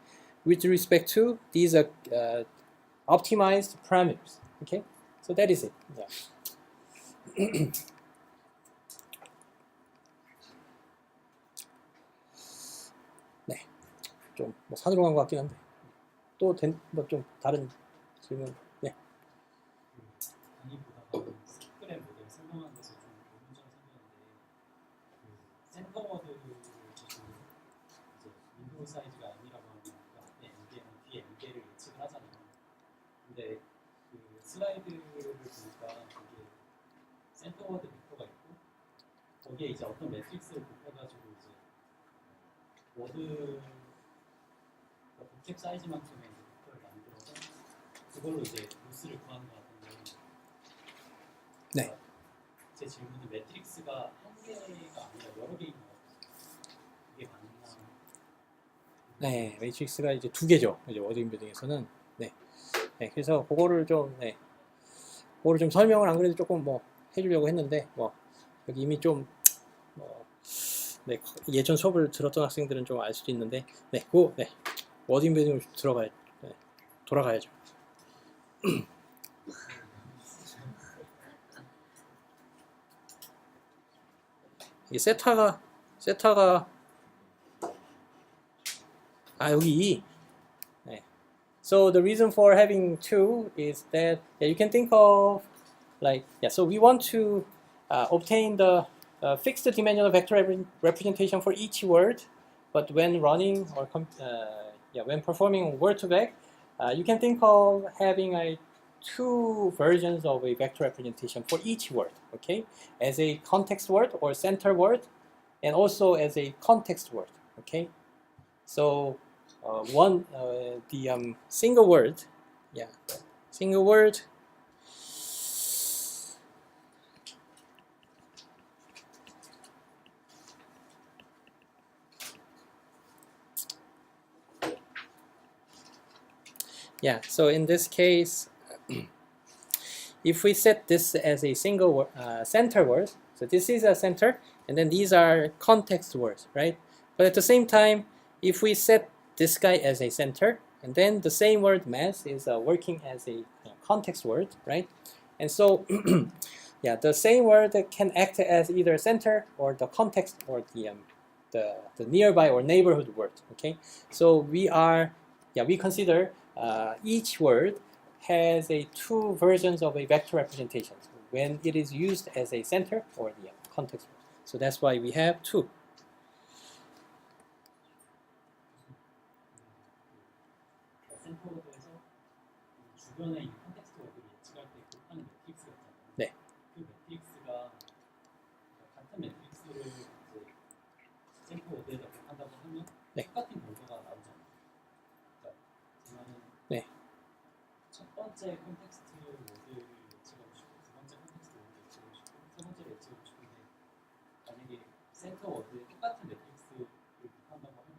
with respect to these optimized parameters. Okay, so that is it. Yeah. 네, 좀 뭐 산으로 간 것 같긴 한데 또 뭐 좀 다른 질문. 네. 많이 보다가 스크랩 모델 설명하는 데서 좀 의문점을 생겼는데 센터워드 기준으로 이제 윈도우 사이즈가 n이라고 하면 그 앞에 n개는 뒤에 n개를 예측을 하잖아요. 근데 그 슬라이드를 보니까 거기에 센터워드 벡터가 있고 거기에 이제 어떤 매트릭스를 곱해가지고 이제 워드 복잡 사이즈만큼의 벡터를 만들어서 그걸로 이제 로스를 구하는 것 같은데. 네. 제 질문은 매트릭스가 한 개가 아니라 여러 개인 것 같아요. 이게 맞나? 네, 매트릭스가 이제 2개죠. 이제 워드 인베딩에서는. 네. 네, 그래서 그거를 좀 설명을 안 그래도 조금 뭐 해주려고 했는데 뭐 여기 이미 좀 네, 예전 수업을 들었던 학생들은 좀 알 수도 있는데 네, 워드 인베딩으로 돌아가야죠. 이게 세타가 여기 2. 네. So the reason for having 2 is that you can think of so we want to obtain the fixed dimensional vector representation for each word, but when running or when performing word2vec, you can think of having 2 versions of a vector representation for each word, okay, as a context word or center word, and also as a context word, okay. So the single word, so in this case, if we set this as a single center word, so this is a center, and then these are context words, right? But at the same time, if we set this guy as a center, and then the same word mass is working as a context word, right? And so yeah, the same word can act as either center or the context or the nearby or neighborhood word. Okay, so we consider each word has a two versions of a vector representation when it is used as a center or the context word. So that's why we have two. 센터워드에서 주변에 있는 콘텍스트 워드를 예측할 때 하는 매트릭스가 있잖아요. 네. 그 매트릭스가 같은 매트릭스를 이제 센터워드에다 곱한다고 하면 네. 똑같은 결과가 나오잖아요. 그러니까 저는 네. 첫 번째 콘텍스트 워드를 예측하고 싶고 두 번째 콘텍스트 워드를 예측하고 싶고 세 번째를 예측하고 싶은데 만약에 센터 워드에 똑같은 매트릭스를 곱한다고 하면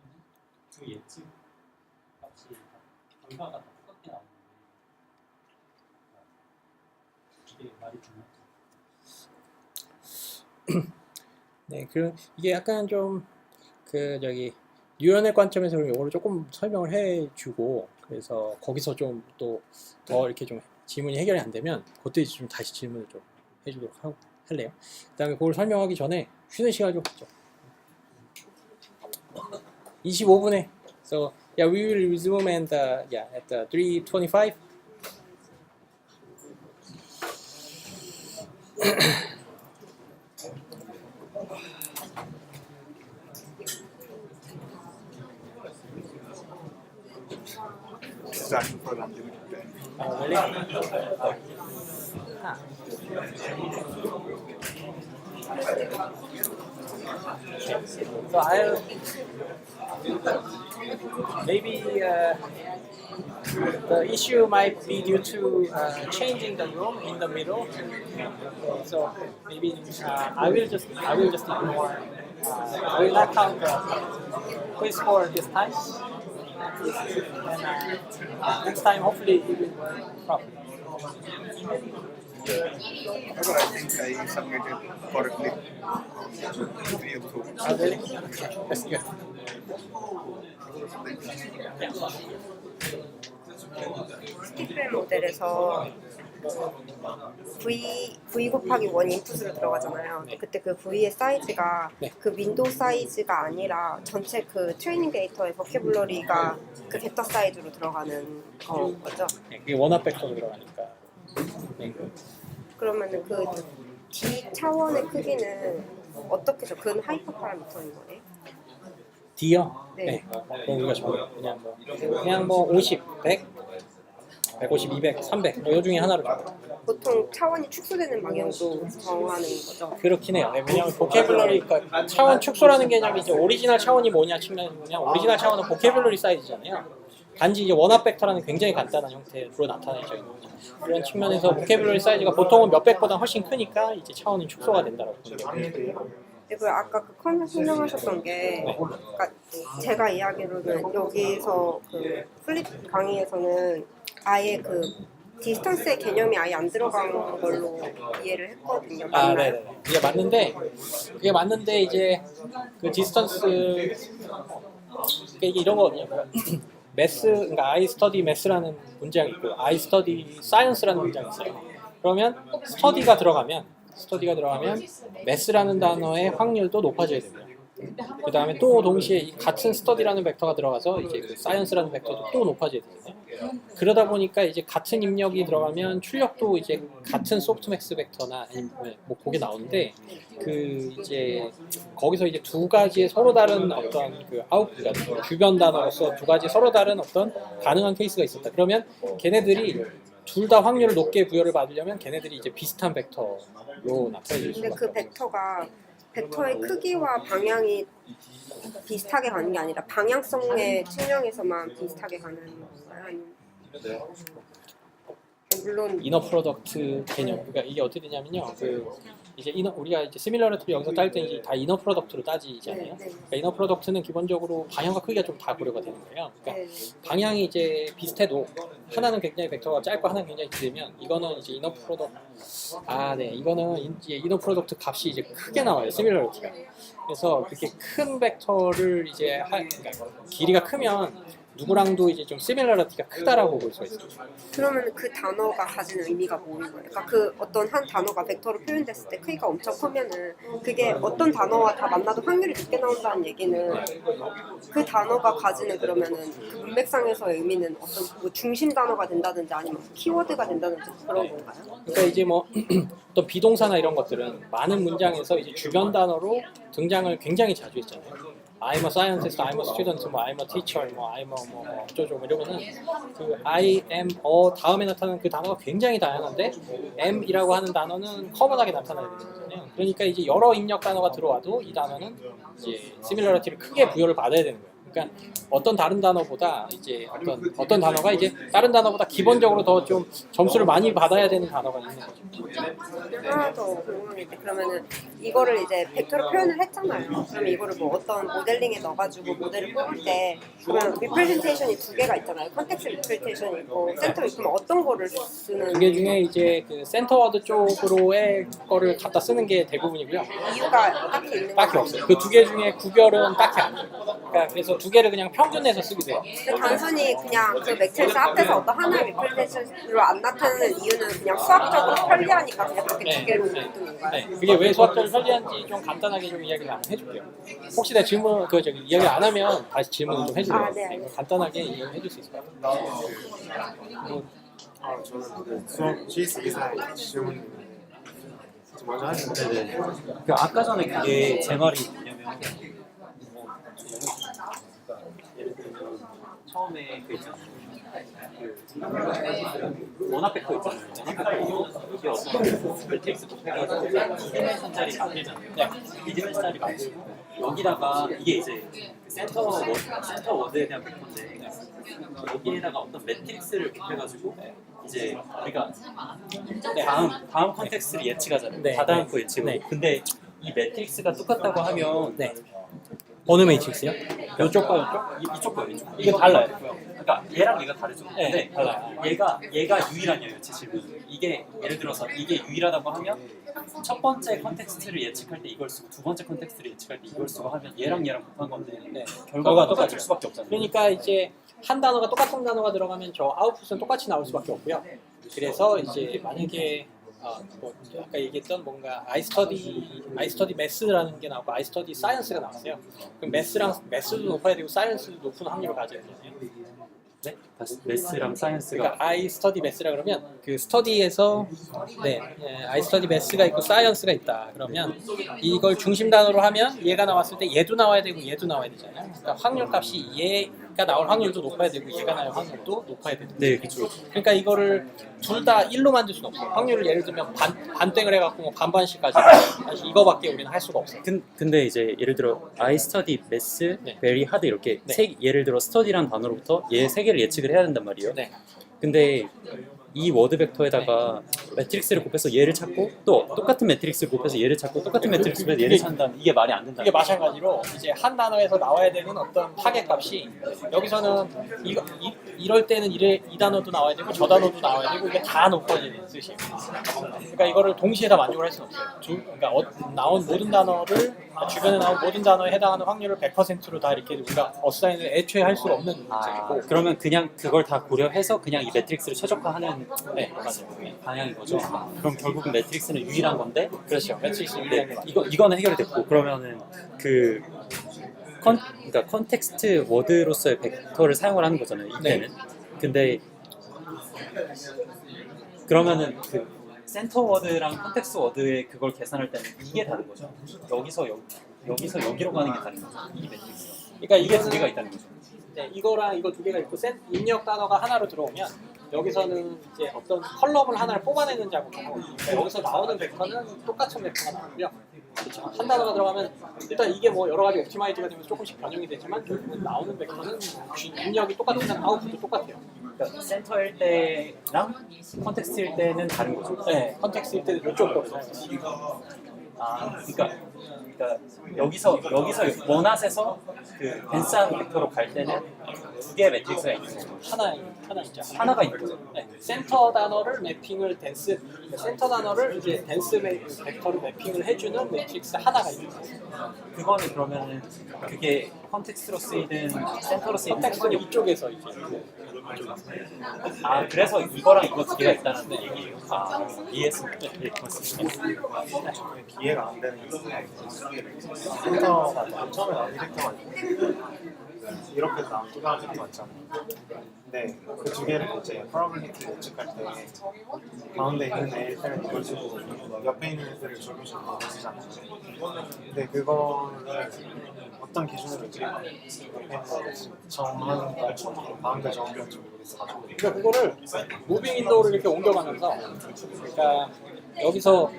그 예측 값이 결과가 다 똑같게 나오는데 이게 말이 되나요? 네, 이게 약간 좀 뉴런의 관점에서 이거를 조금 설명을 해주고 그래서 거기서 좀 또 더 이렇게 좀 질문이 해결이 안 되면 그때 좀 다시 질문을 좀 해주도록 할래요. 그다음에 그걸 설명하기 전에 쉬는 시간 좀 갖죠. 25분에. So yeah, we will resume and at 3:25. Starting for unlimited time. Oh, really? So I'll maybe the issue might be due to changing the room in the middle. So maybe I will just ignore. I will not count the quiz score this time. And next time, hopefully, it will work properly. However, I think I submitted correctly. 3 of 4. Oh, really? That's good. 스티플 모델에서 V 곱하기 1 인풋으로 들어가잖아요. 네. 그때 그 V의 사이즈가 네. 그 윈도우 사이즈가 아니라 전체 그 트레이닝 데이터의 버큐블러리가 그 벡터 사이즈로 들어가는 거죠. 네, 그게 원합 벡터로 들어가니까. 네. 그러면은 그 D 차원의 크기는 어떻게 근 하이퍼 파라미터인 거예요? D요? 네. 네. 그럼 우리가 정해요. 그냥 뭐 50, 100, 150, 200, 300. 뭐 이 중에 하나로 정해요. 보통 차원이 축소되는 방향으로 정하는 거죠. 그렇긴 해요. 네, 왜냐하면 보캐블러리가 차원 축소라는 개념이 이제 오리지널 차원이 뭐냐 측면이냐, 오리지널 차원은 보캐블러리 사이즈잖아요. 단지 이제 원합 벡터라는 굉장히 간단한 형태로 나타내져 있는 거죠. 그런 측면에서 보캐블러리 사이즈가 보통은 몇백보다 훨씬 크니까 이제 차원이 축소가 된다고 보는 게 맞아요. 네, 그 아까 그 컨셉 설명하셨던 게, 그러니까 제가 이야기로는 여기서 그 플립 강의에서는 아예 그 디스턴스의 개념이 아예 안 들어간 걸로 이해를 했거든요. 아, 맞나요? 네. 그게 맞는데 이제 그 디스턴스 이게 이런 거거든요. 매스, 그러니까 I study math라는 문장이 있고 I study science라는 문장이 있어요. 그러면 스터디가 들어가면 math라는 단어의 확률도 높아져야 됩니다. 그 다음에 또 동시에 이 같은 스터디라는 벡터가 들어가서 이제 그 사이언스라는 벡터도 또 높아져야 되잖아요. 그러다 보니까 이제 같은 입력이 들어가면 출력도 이제 같은 소프트맥스 벡터나 뭐 그게 나오는데 그 이제 거기서 이제 두 가지의 서로 다른 어떤 그 그러니까 주변 단어로서 두 가지 서로 다른 어떤 가능한 케이스가 있었다. 그러면 걔네들이 둘 다 확률을 높게 부여를 받으려면 걔네들이 이제 비슷한 벡터로 나타낼 수 근데 그 벡터의 크기와 방향이 비슷하게 가는 게 아니라 방향성의 측면에서만 비슷하게 가는 건가요? 물론 이너 프로덕트 개념. 그러니까 이게 어떻게 되냐면요. 이제 우리가 이제 시밀러리티를 여기서 딸 때 이제 다 이너 프로덕트로 따지잖아요. 그러니까 이너 프로덕트는 기본적으로 방향과 크기가 좀 다 고려가 되는 거예요. 그러니까 방향이 이제 비슷해도 하나는 굉장히 벡터가 짧고 하나는 굉장히 길면 이거는 이제 이너 프로덕트 값이 이제 크게 나와요. 시밀러리티가. 그래서 그렇게 큰 벡터를 이제 그러니까 길이가 크면 누구랑도 이제 좀 시밀러리티가 크다라고 볼 수가 있습니다. 그러면 그 단어가 가지는 의미가 뭐인 거예요? 그러니까 그 어떤 한 단어가 벡터로 표현됐을 때 크기가 엄청 크면은 그게 어떤 단어와 다 만나도 확률이 높게 나온다는 얘기는 그 단어가 가지는 그러면은 그 문맥상에서의 의미는 어떤 뭐 중심 단어가 된다든지 아니면 키워드가 된다든지 그런 건가요? 그러니까 이제 뭐 어떤 비동사나 이런 것들은 많은 문장에서 이제 주변 단어로 등장을 굉장히 자주 했잖아요. I'm a scientist, I'm a student, 뭐 I'm a teacher, 뭐 I'm a 뭐 어쩌고 이러면은 그 I am 다음에 나타나는 그 단어가 굉장히 다양한데 am이라고 하는 단어는 커먼하게 나타나야 되는 거잖아요. 그러니까 이제 여러 입력 단어가 들어와도 이 단어는 이제 시밀러리티를 크게 부여를 받아야 되는 거예요. 그러니까 어떤 다른 단어보다 이제 어떤 단어가 이제 다른 단어보다 기본적으로 더 좀 점수를 많이 받아야 되는 단어가 있는 거죠. 하나 더 궁금한 게 있는데 그러면은 이거를 이제 벡터로 표현을 했잖아요. 그러면 이거를 뭐 어떤 모델링에 넣어가지고 모델을 뽑을 때 그러면 리프레젠테이션이 두 개가 있잖아요. 컨텍스트 리프레젠테이션이 있고 센터 있으면 어떤 거를 쓰는? 두 개 중에 이제 그 센터워드 쪽으로의 거를 갖다 쓰는 게 대부분이고요. 이유가 딱히 있는 딱히 거예요? 없어요. 그 두 개 중에 구별은 딱히 안 돼요. 그러니까 그래서 두 개를 그냥 평균내서 쓰게 돼요. 근데 단순히 그냥 그 매트리스 앞에서 어떤 하나의 리프레젠테이션으로 안 나타나는 이유는 그냥 수학적으로 편리하니까 그냥 그렇게 두 개로 두는 건가요? 네, 그게 왜 수학적으로 편리한지 좀 간단하게 좀 이야기를 한번 해줄게요. 혹시 내가 질문 이야기 안 하면 다시 질문을 좀 해주세요. 아, 네, 알겠습니다. 간단하게 이야기해줄 수 있을까요? 저는 그 수업 CS 기사에 질문 먼저 하시면 네네. 그 아까 전에 그게 제 말이 뭐냐면 예를 들면 처음에 그 있잖아요. 그 원합 벡터 있잖아요. 원합 벡터 이게 어떤 매트릭스 곱해가지고 2디멘션짜리 만들잖아요. 네. 2디멘션짜리 만들고 여기다가 이게 이제 센터 워드에 대한 벡터인데 여기에다가 어떤 매트릭스를 곱해가지고 이제 우리가 다음 컨텍스트를 예측하잖아요. 네. 다다음 거 예측을. 네. 근데 이 매트릭스가 똑같다고 하면 네. 어느 매트릭스요? 이쪽과 이쪽과 이쪽. 이거 달라요. 그러니까 얘랑 얘가 다르죠. 네, 네, 달라요. 얘가 유일하냐요, 제 질문. 이게 예를 들어서 이게 유일하다고 하면 첫 번째 컨텍스트를 예측할 때 이걸 쓰고 두 번째 컨텍스트를 예측할 때 이걸 쓰고 하면 얘랑 곱한 건데 네. 결과가 똑같을 수밖에 없잖아요. 그러니까 이제 한 단어가 똑같은 단어가 들어가면 저 아웃풋은 똑같이 나올 수밖에 없고요. 그래서 이제 만약에 뭐 아까 얘기했던 뭔가 I study math라는 게 나오고 I study science가 나왔어요. 그럼 math도 높아야 되고 science도 높은 확률을 가져야 되잖아요. 네? 매스랑 사이언스가 그러니까 I study math라 그러면 그 study에서 I study math가 있고 science가 있다. 그러면 이걸 중심 단어로 하면 얘가 나왔을 때 얘도 나와야 되고 얘도 나와야 되잖아요. 그러니까 확률값이 얘가 나올 확률도 높아야 되고 얘가 나올 확률도 높아야 되고. 네, 그렇죠. 그러니까 이거를 둘 다 1로 만들 수는 없어요. 확률을 예를 들면 반땡을 해갖고 뭐 반반씩까지 사실 이거밖에 우리는 할 수가 없어요. 근데 이제 예를 들어 I study math, 네. very hard 이렇게 네. 예를 들어 study라는 단어로부터 얘 세 개를 예측을 해야 된단 말이에요. 네. 근데 이 워드 벡터에다가 매트릭스를 곱해서 얘를 찾고 또 똑같은 매트릭스를 곱해서 얘를 찾고 똑같은 매트릭스를 곱해서 얘를 찾는다면 이게 말이 안 된다. 이게 마찬가지로 이제 한 단어에서 나와야 되는 어떤 타겟값이 여기서는 이럴 때는 이 단어도 나와야 되고 저 단어도 나와야 되고 이게 다 높아지는 뜻이에요. 그러니까 이거를 동시에 다 만족을 할 수는 없어요. 그러니까 나온 모든 단어를 주변에 나온 모든 단어에 해당하는 확률을 100%로 다 이렇게 우리가 어사인을 애초에 할 수가 없는 문제이고. 그러면 그냥 그걸 다 고려해서 그냥 이 매트릭스를 최적화하는 네, 맞아요. 방향인 거죠. 그럼 결국은 매트릭스는 유일한 건데 그렇죠. 매트릭스 네, 유일한 게 맞아요. 이거는 해결이 됐고 그러면은 그러니까 컨텍스트 워드로서의 벡터를 사용을 하는 거잖아요. 이때는. 근데 그러면은 그 센터 워드랑 컨텍스트 워드의 그걸 계산할 때는 이게 다른 거죠. 여기서 여기로 가는 게 다른 거죠. 이 매트릭스가. 그러니까 이게 두 개가 있다는 거죠. 네, 이거랑 이거 두 개가 있고 입력 단어가 하나로 들어오면 여기서는 이제 어떤 컬럼을 하나를 뽑아내는 작업을 하고 그러니까 여기서 나오는 벡터는 똑같은 벡터가 나오고요. 그렇죠. 한 단어가 들어가면 일단 이게 뭐 여러 가지 옵티마이즈가 되면서 조금씩 변형이 되지만 결국은 나오는 벡터는 입력이 똑같으면 아웃풋도 똑같아요. 그러니까 센터일 때랑 컨텍스트일 때는 다른 거죠. 네, 컨텍스트일 때는 이쪽 거로 그러니까 그러니까 여기서 원앗에서 그 덴스한 벡터로 갈 때는 두 개의 매트릭스가 있는 거고 하나 있죠. 하나가 있는 거죠. 네, 센터 단어를 매핑을 센터 단어를 이제 덴스 벡터로 매핑을 해주는 매트릭스 하나가 있는 거예요. 그거는 그러면은 그게 컨텍스트로 쓰이든 센터로 쓰이든 컨텍스트는 이쪽에서 이제 아 그래서 이거랑 이거 두 개가 있다는 얘기예요. 아 이해했습니다. 네, 고맙습니다. 이해가 안 되는 게 센터가 처음에 아르키텍처가 이렇게 나온 두 가지 맞잖아요. 근데 그 두 개를 이제 프로버빌리티 예측할 때 가운데 있는 애들은 이걸 쓰고 옆에 있는 애들을 조금씩 이걸 쓰잖아요. 근데 그거를 어떤 기준으로 이제 정하는 거 가운데 정하는지 모르겠어가지고. 그러니까 그거를 무빙 윈도우를 이렇게 옮겨가면서 그러니까 여기서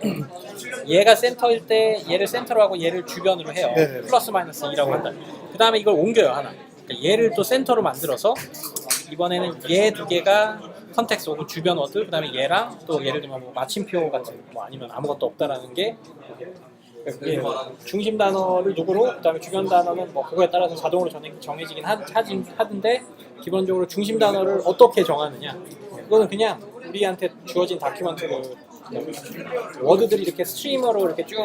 얘가 센터일 때 얘를 센터로 하고 얘를 주변으로 해요. 네네네. 플러스 마이너스 2라고 한다. 그 다음에 이걸 옮겨요 하나. 그러니까 얘를 또 센터로 만들어서 이번에는 얘 두 개가 컨텍스트 혹은 주변 워드, 그 다음에 얘랑 또 예를 들면 뭐 마침표 같은 뭐 아니면 아무것도 없다라는 게 그게 중심 단어를 누구로, 그 다음에 주변 단어는 뭐 그거에 따라서 자동으로 정해지긴 하던데 기본적으로 중심 단어를 어떻게 정하느냐, 그거는 그냥 우리한테 주어진 다큐멘트를 워드들이 이렇게 스트리머로 이렇게 쭉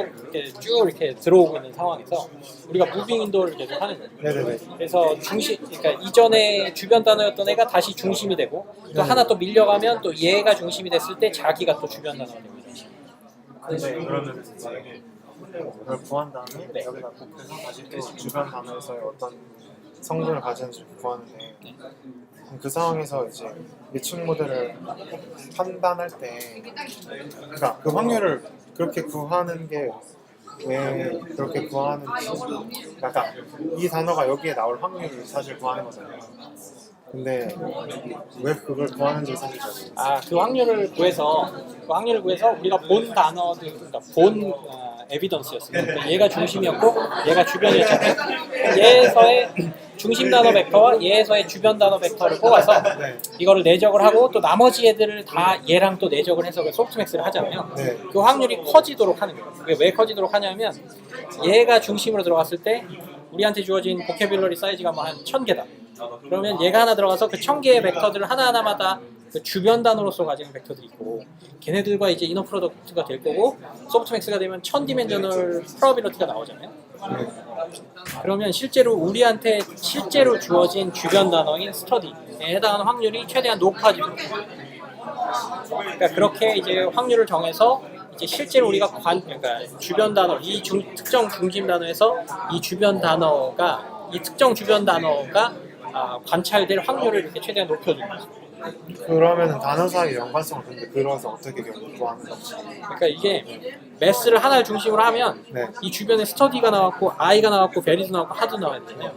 이렇게 들어오고 있는 상황에서 우리가 무빙 윈도우를 계속 하는 거예요. 네네네. 그래서 그러니까 이전에 주변 단어였던 애가 다시 중심이 되고 또 하나 또 밀려가면 또 얘가 중심이 됐을 때 자기가 또 주변 단어가 되고 이런 식으로. 근데 그러면 이제 그걸 구한 다음에 여기다 곱해서 다시 또 주변 단어에서의 어떤 성분을 가지는지 구하는데 그 상황에서 이제 예측 모델을 판단할 때 그러니까 그 확률을 그렇게 구하는 게 왜 그렇게 구하는지, 약간 이 단어가 여기에 나올 확률을 사실 구하는 거잖아요. 근데 왜 그걸 구하는지 사실 잘 모르겠어요. 그 확률을 구해서 우리가 본 단어들, 그러니까 본 에비던스였어요. 그러니까 얘가 중심이었고 얘가 주변이었잖아요. 얘에서의 중심 단어 벡터와 얘에서의 주변 단어 벡터를 뽑아서 네. 이거를 내적을 하고 또 나머지 애들을 다 얘랑 또 내적을 해서 소프트맥스를 하잖아요. 네. 그 확률이 커지도록 하는 거예요. 그게 왜 커지도록 하냐면 얘가 중심으로 들어갔을 때 우리한테 주어진 보캐뷸러리 사이즈가 뭐 한 1000개다. 그러면 얘가 하나 들어가서 그 1000개의 벡터들을 하나하나마다 그 주변 단어로서 가지는 벡터들이 있고 걔네들과 이제 이너 프로덕트가 될 거고 소프트맥스가 되면 1000디멘셔널 프로비러티가 나오잖아요. 그러면 실제로 우리한테 실제로 주어진 주변 단어인 스터디에 해당하는 확률이 최대한 높아지고, 그러니까 그렇게 이제 확률을 정해서 이제 실제로 우리가 그러니까 주변 단어 특정 중심 단어에서 이 특정 주변 단어가 관찰될 확률을 이렇게 최대한 높여주는 거죠. 그러면은 단어 사이 연관성을 근데 그려서 어떻게 구하는 건지. 그러니까 이게 매스를 하나를 중심으로 하면 네. 이 주변에 스터디가 나왔고 아이가 나왔고 베리도 나왔고 하도 나왔잖아요.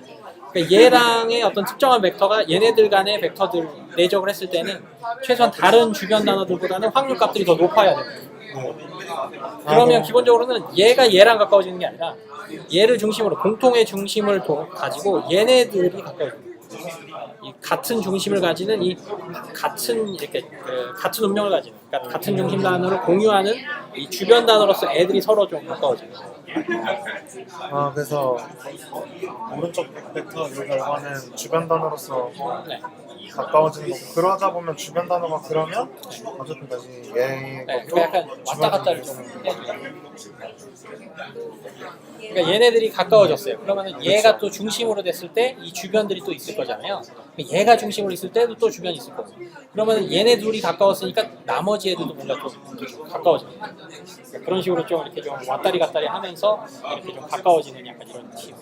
그러니까 얘랑의 어떤 특정한 벡터가 얘네들 간의 벡터들 내적을 했을 때는 최소한 다른 주변 단어들보다는 확률 값들이 더 높아야 돼요. 그러면 기본적으로는 얘가 얘랑 가까워지는 게 아니라 얘를 중심으로 공통의 중심을 가지고 얘네들이 가까워져요. 이 같은 중심을 가지는 이 같은 이렇게 같은 운명을 가지는, 그러니까 같은 중심 단어를 공유하는 이 주변 단어로서 애들이 서로 좀 가까워지는 거예요. 그래서 오른쪽 벡터 이 결과는 주변 단어로서 네. 가까워지는 거고, 그러다 보면 주변 단어가 그러면 어쨌든 다시 얘 네, 그러니까 약간 왔다 갔다를 좀 해줘요. 그러니까 얘네들이 가까워졌어요. 그러면은 얘가 또 중심으로 됐을 때 이 주변들이 또 있을 거잖아요. 얘가 중심으로 있을 때도 또 주변이 있을 거고. 그러면은 얘네 둘이 가까웠으니까 나머지 애들도 뭔가 좀 가까워져요. 그러니까 그런 식으로 좀 이렇게 좀 왔다리 갔다리 하면서 이렇게 좀 가까워지는 약간 이런 느낌.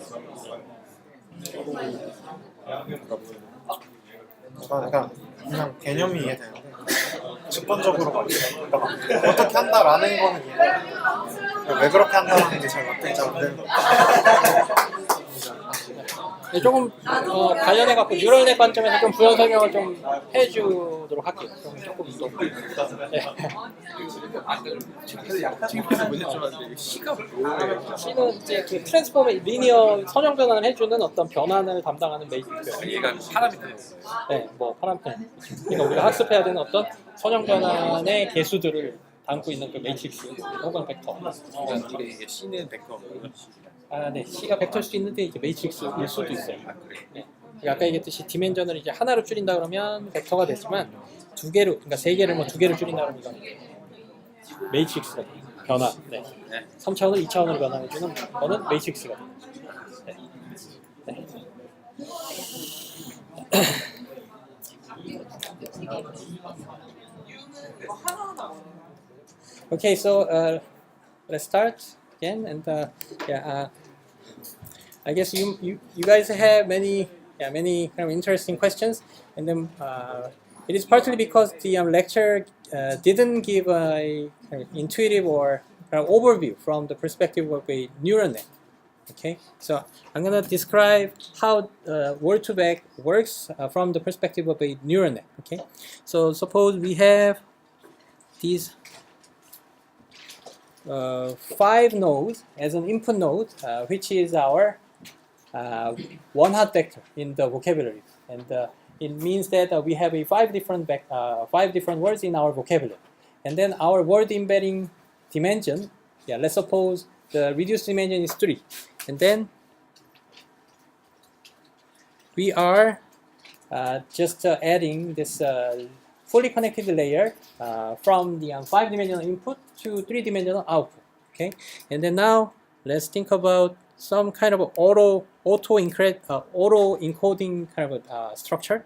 그냥 개념이 이해되는데 직관적으로 그러니까 어떻게 한다라는 거는 이해돼요. 왜 그렇게 한다는 게 잘 맞는지 안 되는. 네, 조금 관련해갖고 뉴럴넷 관점에서 좀 부연 설명을 좀 해주도록 할게요. 조금 더. 네. 지금에서 못 여쭤봤는데 C가 뭐예요? C는 이제 그 트랜스폼의 리니어 선형 변환을 해주는 어떤 변환을 담당하는 메이트고요. 얘가 파라미터예요. 네, 뭐 파라미터. 그러니까 우리가 학습해야 되는 어떤 선형 변환의 개수들을 담고 있는 그 매트릭스 혹은 벡터. 그러니까 이게 C는 벡터고요. 아, 네. C가 벡터일 수 있는데 이제 매트릭스일 수도 있어요. 네. 아까 얘기했듯이 디멘전을 이제 하나로 줄인다 그러면 벡터가 되지만 두 개로, 그러니까 세 개를 뭐 두 개로 줄인다 그러면 이건 매트릭스가 돼요. 변화. 네. 3차원을 2차원으로 변화해주는 거는 매트릭스가 돼요. 네. 네. Okay, so let's start again, and I guess you guys have many kind of interesting questions, and then it is partly because the lecture didn't give a kind of intuitive or kind of overview from the perspective of a neural net. Okay, so I'm going to describe how word2vec works from the perspective of a neural net. Okay, so suppose we have these 5 nodes as an input node, which is our one hot vector in the vocabulary, and it means that we have a 5 different words in our vocabulary, and then our word embedding dimension. Yeah, let's suppose the reduced dimension is 3, and then we are just adding this fully connected layer from the 5-dimensional input to 3-dimensional output. Okay, and then now let's think about some kind of auto encoding kind of structure.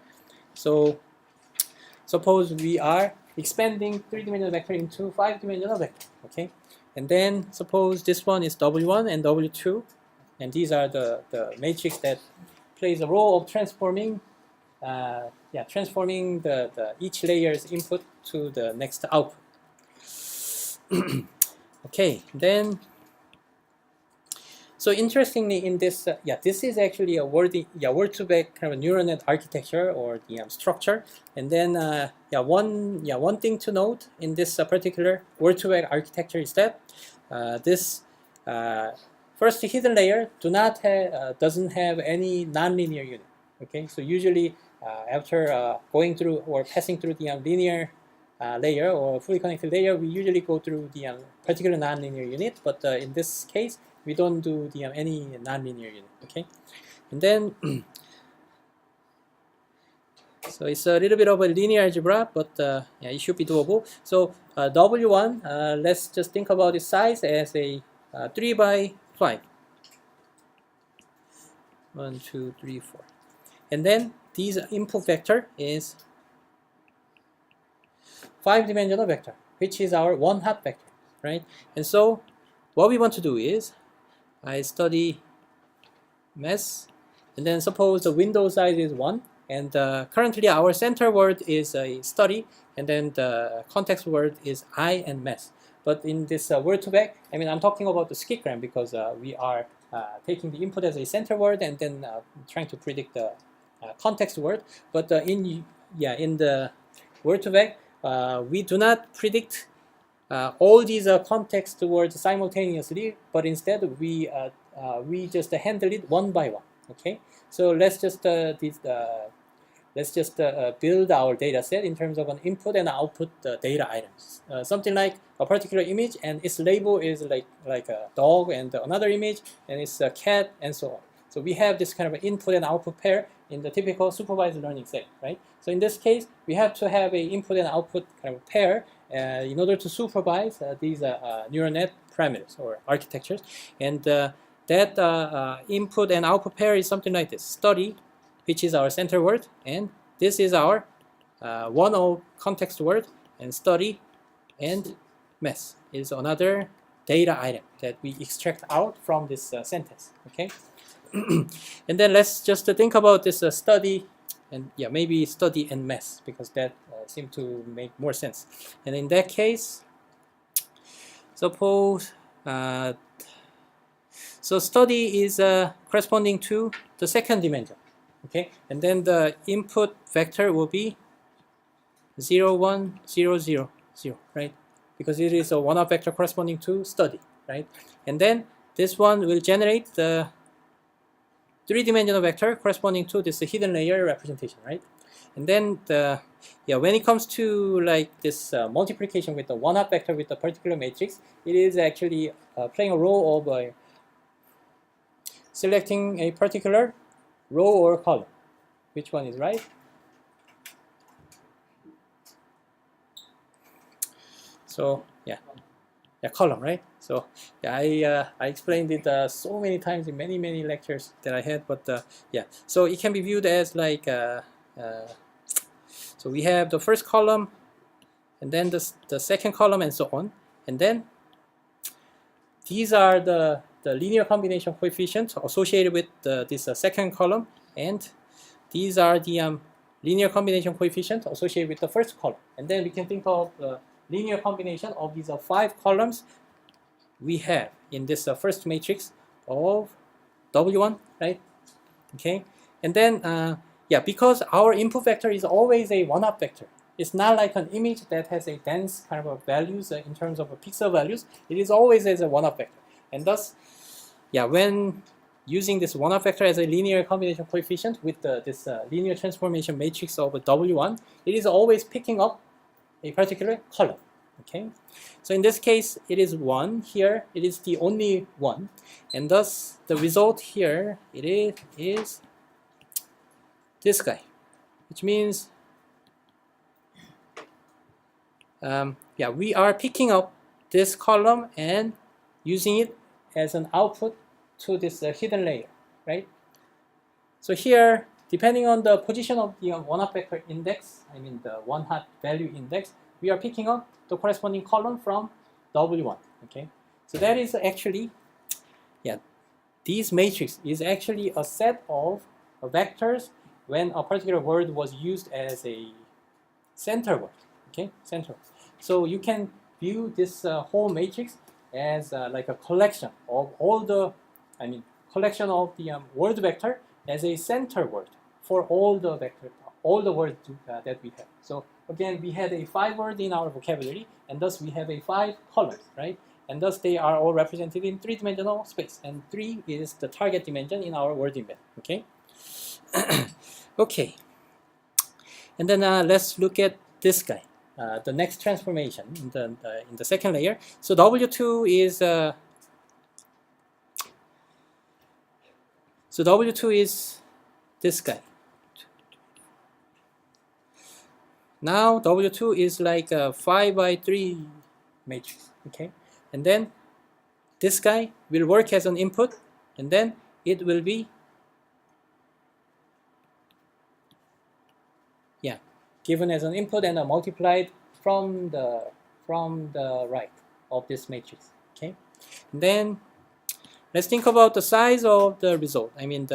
So suppose we are expanding 3-dimensional vector into 5-dimensional vector. Okay, and then suppose this one is W1 and W2, and these are the matrix that plays a role of transforming transforming the each layer's input to the next output. Okay, then so interestingly in this this is actually a word2vec kind of neural net architecture or the structure, and then one thing to note in this particular word2vec architecture is that this first hidden layer doesn't have any nonlinear unit. Okay, so usually after going through or passing through the linear layer or fully connected layer, we usually go through the particular nonlinear unit, but in this case we don't do the any nonlinear unit. Okay, and then so it's a little bit of a linear algebra, but it should be doable. So W1, let's just think about its size as a 3 by 5. 1, 2, 3, 4. And then this input vector is 5-dimensional vector, which is our one hot vector, right? And so what we want to do is I study mass, and then suppose the window size is 1, and currently our center word is a study, and then the context word is I and mass. But in this word2vec, I mean, I'm talking about the skitgram because we are taking the input as a center word and then trying to predict the context word. But in the word2vec, we do not predict all these context words simultaneously, but instead we just handle it one by one. Okay, so let's just build our data set in terms of an input and output data items. Something like a particular image and its label is like a dog, and another image and it's a cat, and so on. So we have this kind of input and output pair in the typical supervised learning setting, right? So in this case, we have to have a input and output kind of pair in order to supervise these neural net parameters or architectures. And that input and output pair is something like this: study, which is our center word, and this is our one context word, and study and mass is another data item that we extract out from this sentence. Okay, and then let's just think about this study, and maybe study and mass, because that seems to make more sense. And in that case, suppose so study is corresponding to the second dimension. Okay, and then the input vector will be 0, 1, 0, 0, 0, right? Because it is a one-hot vector corresponding to study, right? And then this one will generate the 3-dimensional vector corresponding to this hidden layer representation, right? And then the yeah, when it comes to like this multiplication with the one-hot vector with a particular matrix, it is actually playing a role of selecting a particular row or column. Which one is right? So yeah, column, right? So yeah, I explained it so many times in many lectures that I had, but yeah, so it can be viewed as like so we have the first column, and then the second column, and so on, and then these are the linear combination coefficients associated with this second column, and these are the linear combination coefficient associated with the first column, and then we can think of the linear combination of these 5 columns we have in this first matrix of W1, right? Okay, and then yeah, because our input vector is always a one-hot vector. It's not like an image that has a dense kind of values in terms of pixel values. It is always as a one-hot vector, and thus, yeah, when using this one-hot vector as a linear combination coefficient with this linear transformation matrix of W1, it is always picking up a particular column. Okay, so in this case, it is 1 here. It is the only one, and thus the result here it is this guy, which means yeah, we are picking up this column and using it as an output to this hidden layer, right? So here, depending on the position of the one-hot vector index, I mean the one-hot value index, we are picking up the corresponding column from W1. Okay, so that is actually, yeah, this matrix is actually a set of vectors when a particular word was used as a center word. Okay, center. So you can view this whole matrix as like a collection of all the, I mean, collection of the word vector as a center word for all the vector, all the words that we have. So again, we had a 5 word in our vocabulary, and thus we have a 5 columns, right? And thus they are all represented in 3-dimensional space, and 3 is the target dimension in our word embed. Okay. Okay. And then let's look at this guy, the next transformation in the second layer. So W2 is this guy. Now W2 is like a 5x3 matrix, okay? And then this guy will work as an input, and then it will be, yeah, given as an input and multiplied from the right of this matrix, okay? And then let's think about the size of the result. I mean,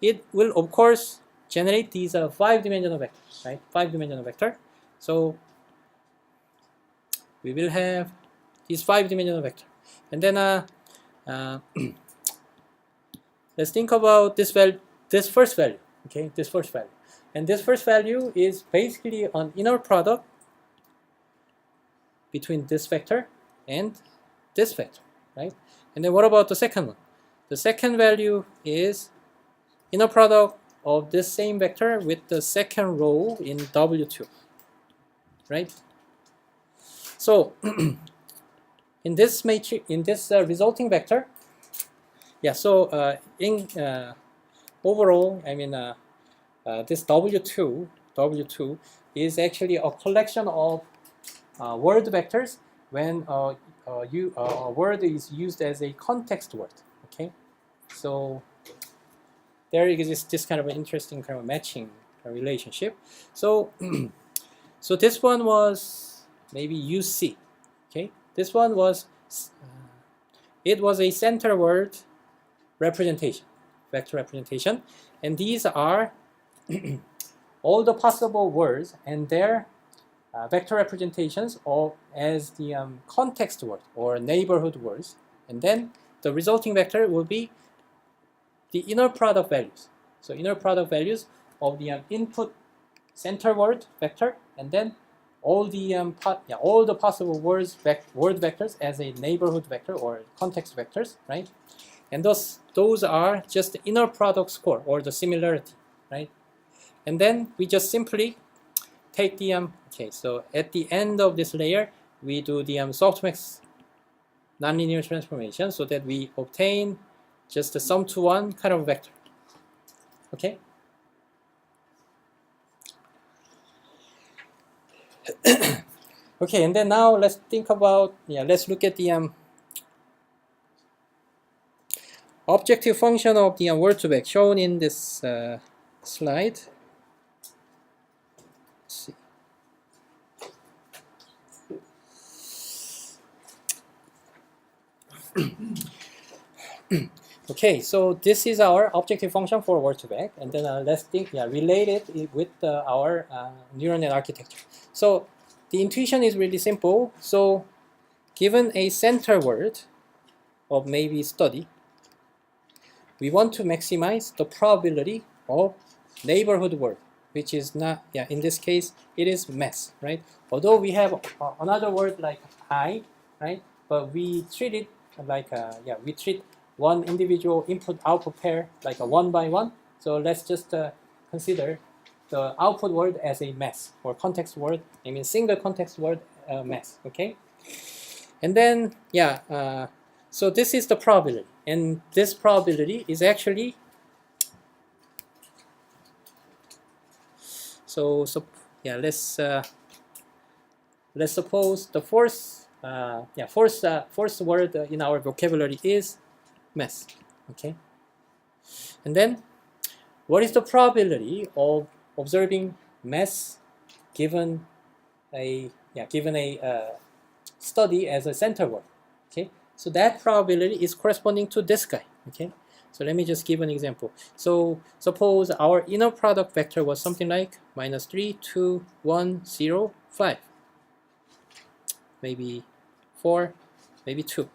it will of course generate these 5-dimensional vectors, right? 5-dimensional vector. So we will have these 5-dimensional vector, and then let's think about this first value. Okay, this first value, and this first value is basically an inner product between this vector and this vector, right? And then what about the second one? The second value is inner product of this same vector with the second row in W2, right? So in this matrix, in this resulting vector, yeah. So in overall, I mean this W2 is actually a collection of word vectors when a word is used as a context word. Okay, so there exists this kind of an interesting kind of matching relationship. So so this one was maybe UC. Okay, this one was it was a center word representation, vector representation, and these are all the possible words and their vector representations of as the context word or neighborhood words, and then the resulting vector will be the inner product values. So inner product values of the input center word vector, and then all the all the possible word vectors as a neighborhood vector or context vectors, right? And those are just the inner product score or the similarity, right? And then we just simply take the okay, so at the end of this layer, we do the softmax nonlinear transformation so that we obtain just a sum to one kind of vector. Okay. Okay, and then now let's think about, let's look at the objective function of the word2vec shown in this slide. Let's see. Okay, so this is our objective function for word2vec, and then let's think, relate it with our neural net architecture. So the intuition is really simple. So given a center word of maybe study, we want to maximize the probability of neighborhood word, which is not, in this case, it is mass, right? Although we have another word like I, right? But we treat it like, we treat one individual input-output pair like a one by one. So let's just consider the output word as a mass, or context word, I mean single context word mass, okay? And then, so this is the probability. And this probability is actually, let's suppose the first word in our vocabulary is mass, okay? And then, what is the probability of observing mass given a study as a center word? Okay, so that probability is corresponding to this guy. Okay, so let me just give an example. So suppose our inner product vector was something like -3, 2, 1, 0, 5, maybe 4, maybe 2.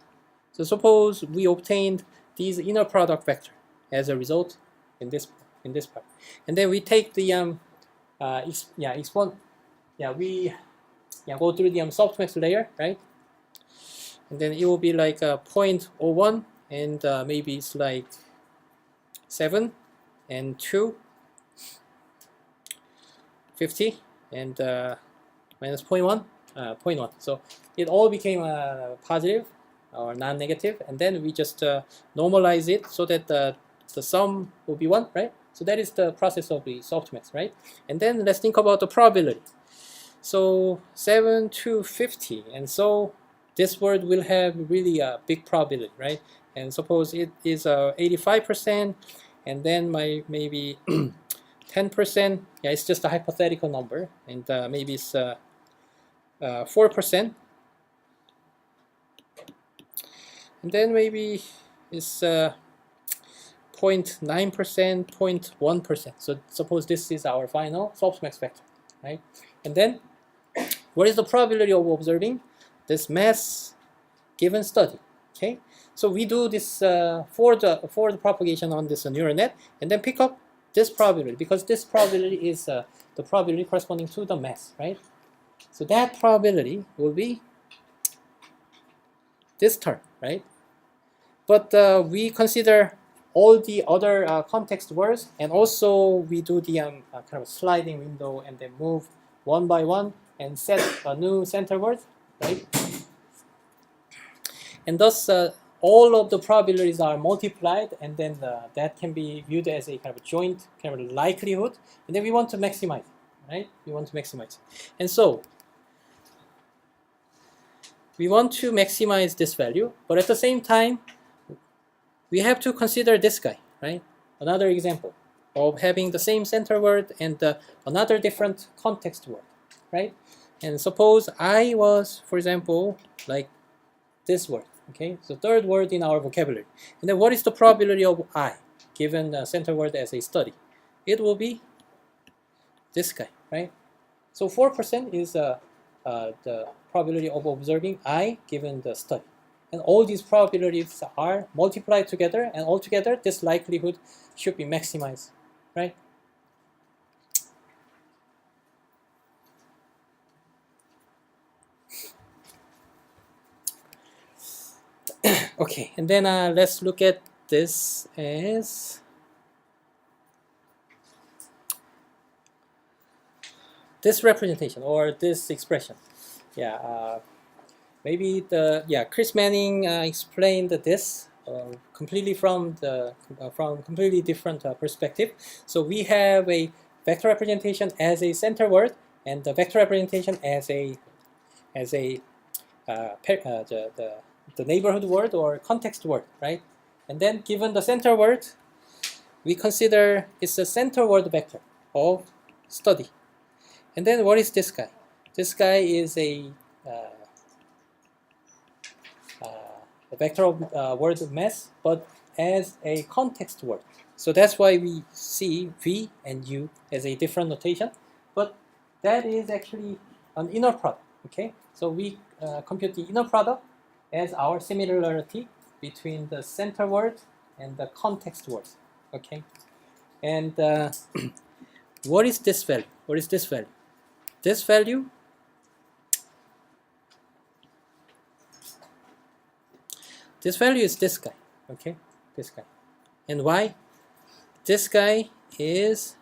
So suppose we obtained these inner product vector as a result in this part, and then we take the go through the softmax layer, right? And then it will be like 0.01, and maybe it's like 7 and 2, 50, and minus 0.1, 0.1. So it all became positive or non-negative, and then we just normalize it so that the sum will be 1, right? So that is the process of the softmax, right? And then let's think about the probability. So 7 to 50, and so this word will have really a big probability, right? And suppose it is 85%, and then maybe 10%. Yeah, it's just a hypothetical number, and maybe it's 4%, and then maybe it's 0.9%, 0.1%. So suppose this is our final softmax vector, right? And then what is the probability of observing this mass given study? Okay, so we do this for the propagation on this neural net, and then pick up this probability, because this probability is the probability corresponding to the mass, right? So that probability will be this term, right? But we consider all the other context words, and also we do the kind of sliding window, and then move one by one and set a new center word, right? And thus all of the probabilities are multiplied, and then that can be viewed as a kind of a joint kind of likelihood, and then we want to maximize, right? We want to maximize, and so we want to maximize this value, but at the same time we have to consider this guy, right? Another example of having the same center word and another different context word, right? And suppose I was, for example, like this word, okay? So third word in our vocabulary. And then what is the probability of I given the center word as a study? It will be this guy, right? So 4% is the probability of observing I given the study. And all these probabilities are multiplied together, and altogether this likelihood should be maximized, right? Okay, and then let's look at this as this representation or this expression. Yeah, maybe Chris Manning explained this completely from completely different perspective. So we have a vector representation as a center word and the vector representation as the neighborhood word or context word, right? And then given the center word, we consider it's a center word vector of study. And then what is this guy? This guy is a vector of word mass, but as a context word. So that's why we see V and U as a different notation, but that is actually an inner product. Okay, so we compute the inner product as our similarity between the center word and the context word. Okay, and what is this value? What is this value? This value is this guy. Okay, this guy. And why? This guy is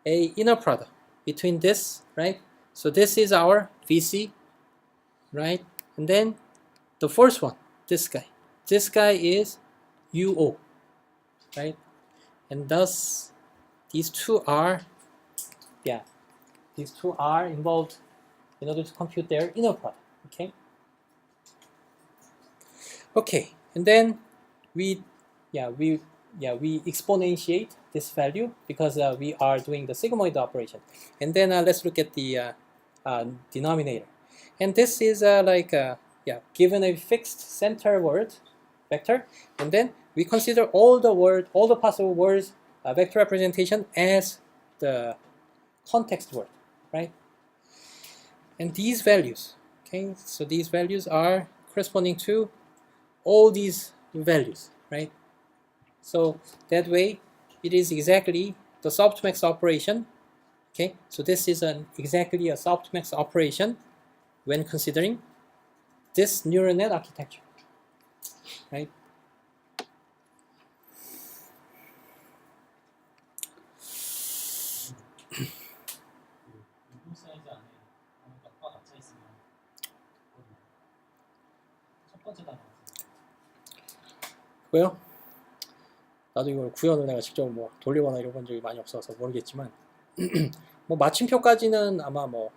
a inner product between this, right? So this is our VC, right? And then the first one, this guy. This guy is UO, right? And thus these two are involved in order to compute their inner product. Okay. Okay, and then we exponentiate this value because we are doing the sigmoid operation. And then let's look at the denominator. And this is given a fixed center word vector, and then we consider all the possible words vector representation as the context word, right? And these values, okay, so these values are corresponding to all these values, right? So that way it is exactly the softmax operation. Okay, so this is exactly a softmax operation when considering this neural net architecture, right? 윈도우 사이즈 안에 아무것도 과 닫혀 있으면 첫 번째 단어 고요. 나도 이걸 구현을 내가 직접 뭐 돌리거나 이런 적이 많이 없어서 모르겠지만 뭐 마침표까지는 아마 뭐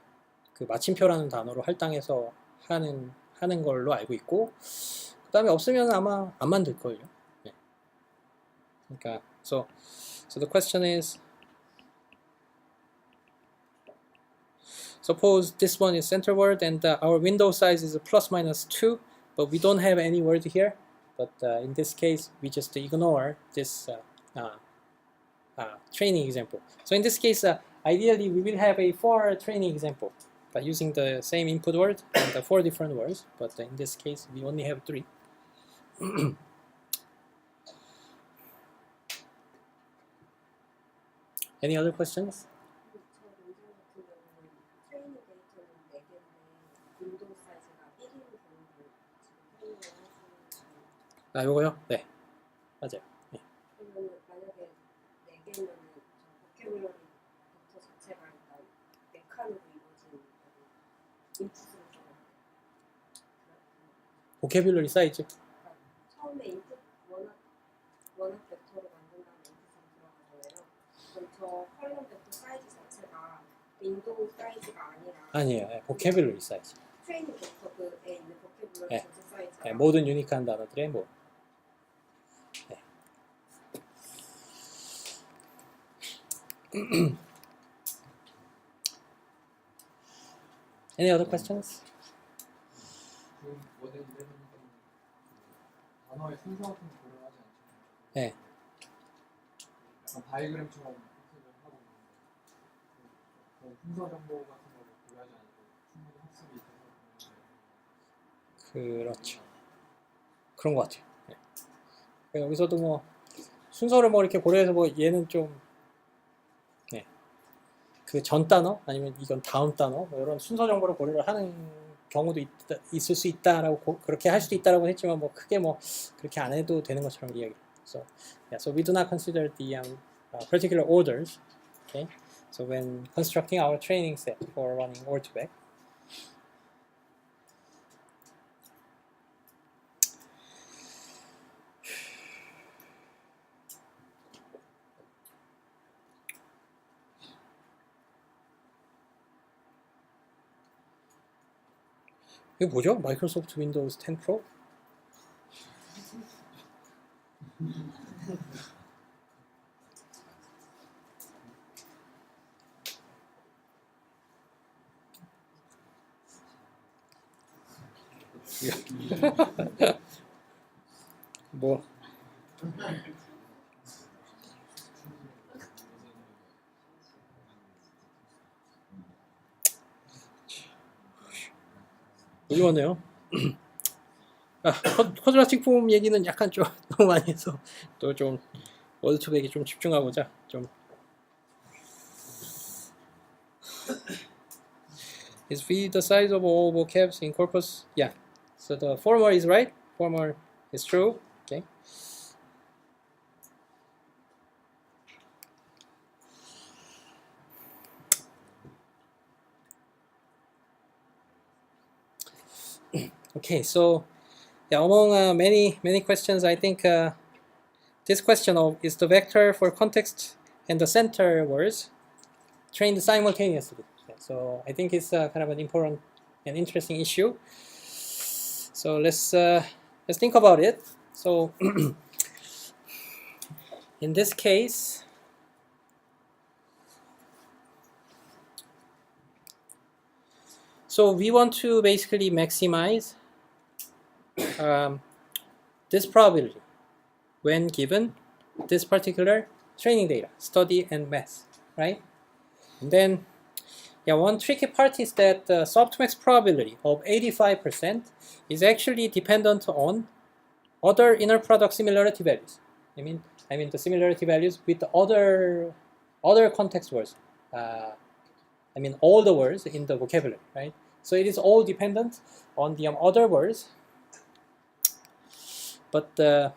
그 마침표라는 단어로 할당해서 하는 걸로 알고 있고, 그 다음에 없으면 아마 안 만들 거예요. 네. 그러니까 so the question is, suppose this one is center word and our window size is plus minus 2, but we don't have any word here. But in this case, we just ignore this training example. So in this case, ideally, we will have a 4 training example by using the same input word and the 4 different words. But in this case, we only have 3. Any other questions? 아, 요거요? 네, 맞아요. 네. 그러면 만약에 4개면은 저 보캐블러리 벡터 자체가 일단 4칸으로 이루어진 인풋으로 들어가요. 보캐뷸러리 사이즈. 그러니까 처음에 인풋 원합 벡터로 만든 다음에 인풋으로 들어가잖아요. 그럼 저 컬럼 벡터 사이즈 자체가 윈도우 사이즈가 아니라 아니에요. 네, 보캐뷸러리 사이즈. 트레이닝 벡터 그에 있는 보캐블러리 네. 전체 사이즈가 네, 모든 유니크한 단어들의 뭐. 네. Any other questions? 지금 원래 이래는 단어의 순서 같은 거 고려하지 않잖아요. 네. 약간 다이그램처럼 해석을 하고 있는데 그런 순서 정보 같은 거를 고려하지 않고 충분히 학습이 돼서 그렇죠. 그런 것 같아요. 네. 여기서도 뭐 순서를 뭐 이렇게 고려해서 뭐 얘는 좀 그 전 단어 아니면 이건 다음 단어 뭐 이런 순서 정보를 고려를 하는 경우도 있을 수 있다라고 그렇게 할 수도 있다라고 했지만 뭐 크게 뭐 그렇게 안 해도 되는 것처럼 이야기. So we do not consider the particular orders. Okay. So when constructing our training set for running word2vec. 이거 뭐죠? 마이크로소프트 윈도우즈 10 프로? 뭐 이거네요. 쿼드라틱 폼 얘기는 약간 좀 너무 많이 해서 또 좀 워드2vec에 좀 집중하고자 좀. Is V the size of all vocabs in corpus? Yeah. So the former is right. Former is true. Okay. Okay. So yeah, among many questions, I think this question of is the vector for context and the center words trained simultaneously. So I think it's kind of an important and interesting issue. So let's think about it. So in this case, so we want to basically maximize this probability when given this particular training data, study and math, right? And then, yeah, one tricky part is that the softmax probability of 85% is actually dependent on other inner product similarity values. I mean the similarity values with the other context words. I mean all the words in the vocabulary, right? So it is all dependent on the other words. But yeah,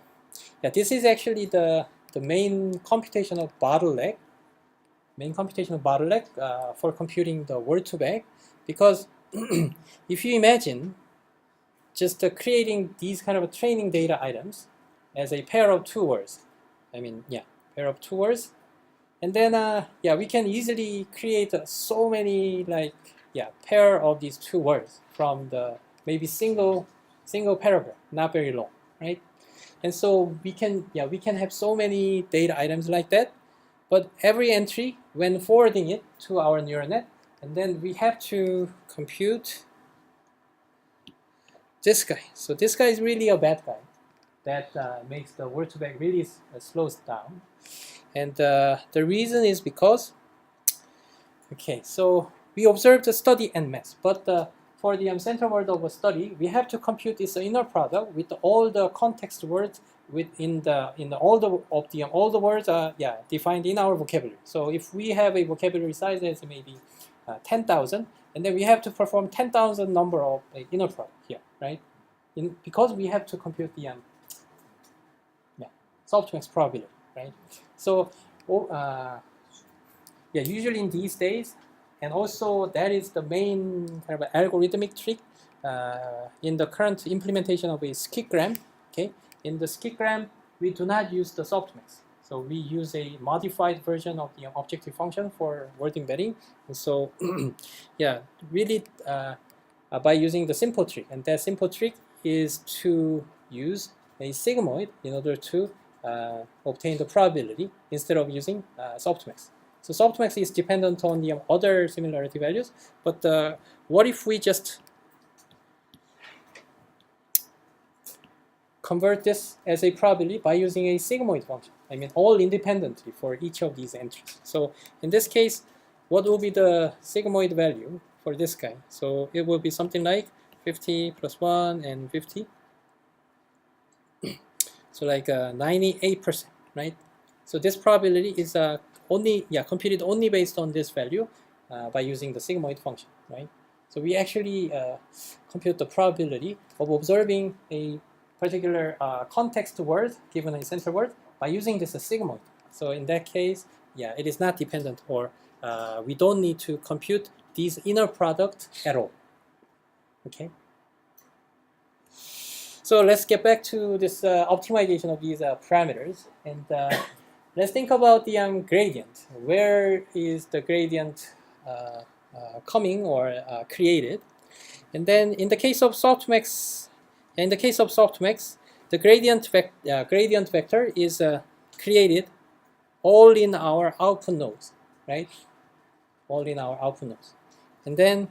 this is actually the main computational bottleneck. For computing the word2vec, because if you imagine just creating these kind of training data items as a pair of two words, pair of two words, and then yeah, we can easily create so many pair of these two words from the maybe single paragraph, not very long, right? And so we can have so many data items like that. But every entry, when forwarding it to our neural net, and then we have to compute this guy. So this guy is really a bad guy that makes the word2vec really slows down. And the reason is because, okay, so we observed the study and math, but for the center word of a study, we have to compute this inner product with all the context words within all the words defined in our vocabulary. So if we have a vocabulary size as maybe 10,000, and then we have to perform 10,000 number of inner product here, right? Because we have to compute the softmax probability, right? So yeah, usually in these days, and also that is the main kind of algorithmic trick in the current implementation of a skitgram. Okay, in the skitgram we do not use the softmax, so we use a modified version of the objective function for word embedding. And so yeah, really by using the simple trick, and that simple trick is to use a sigmoid in order to obtain the probability instead of using softmax. So softmax is dependent on the other similarity values, but what if we just convert this as a probability by using a sigmoid function? I mean, all independently for each of these entries. So in this case, what will be the sigmoid value for this guy? So it will be something like 50 plus 1 and 50. So like 98%, right? So this probability is computed only based on this value by using the sigmoid function, right? So we actually compute the probability of observing a particular context word given a center word by using this sigmoid. So in that case, yeah, it is not dependent or we don't need to compute these inner product at all. Okay. So let's get back to this optimization of these parameters, and let's think about the gradient. Where is the gradient coming or created? And then in the case of softmax, the gradient vector is created all in our output nodes, right? All in our output nodes. And then,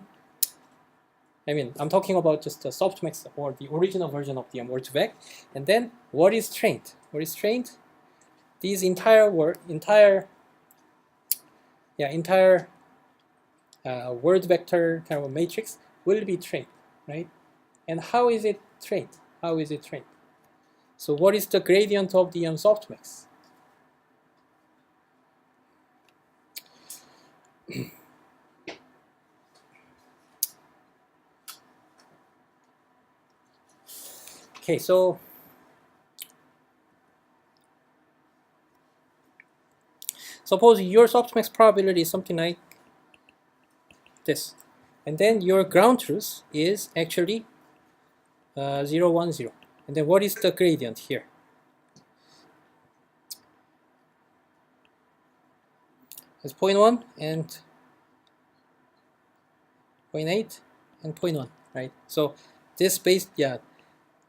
I mean, I'm talking about just the softmax or the original version of the word2vec. And then, what is trained? What is trained? These entire word vector kind of a matrix will be trained, right? And how is it trained? How is it trained? So what is the gradient of the softmax? Okay, so suppose your softmax probability is something like this, and then your ground truth is actually 0, 1, 0. And then what is the gradient here? It's 0.1 and 0.8 and 0.1, right? So this base,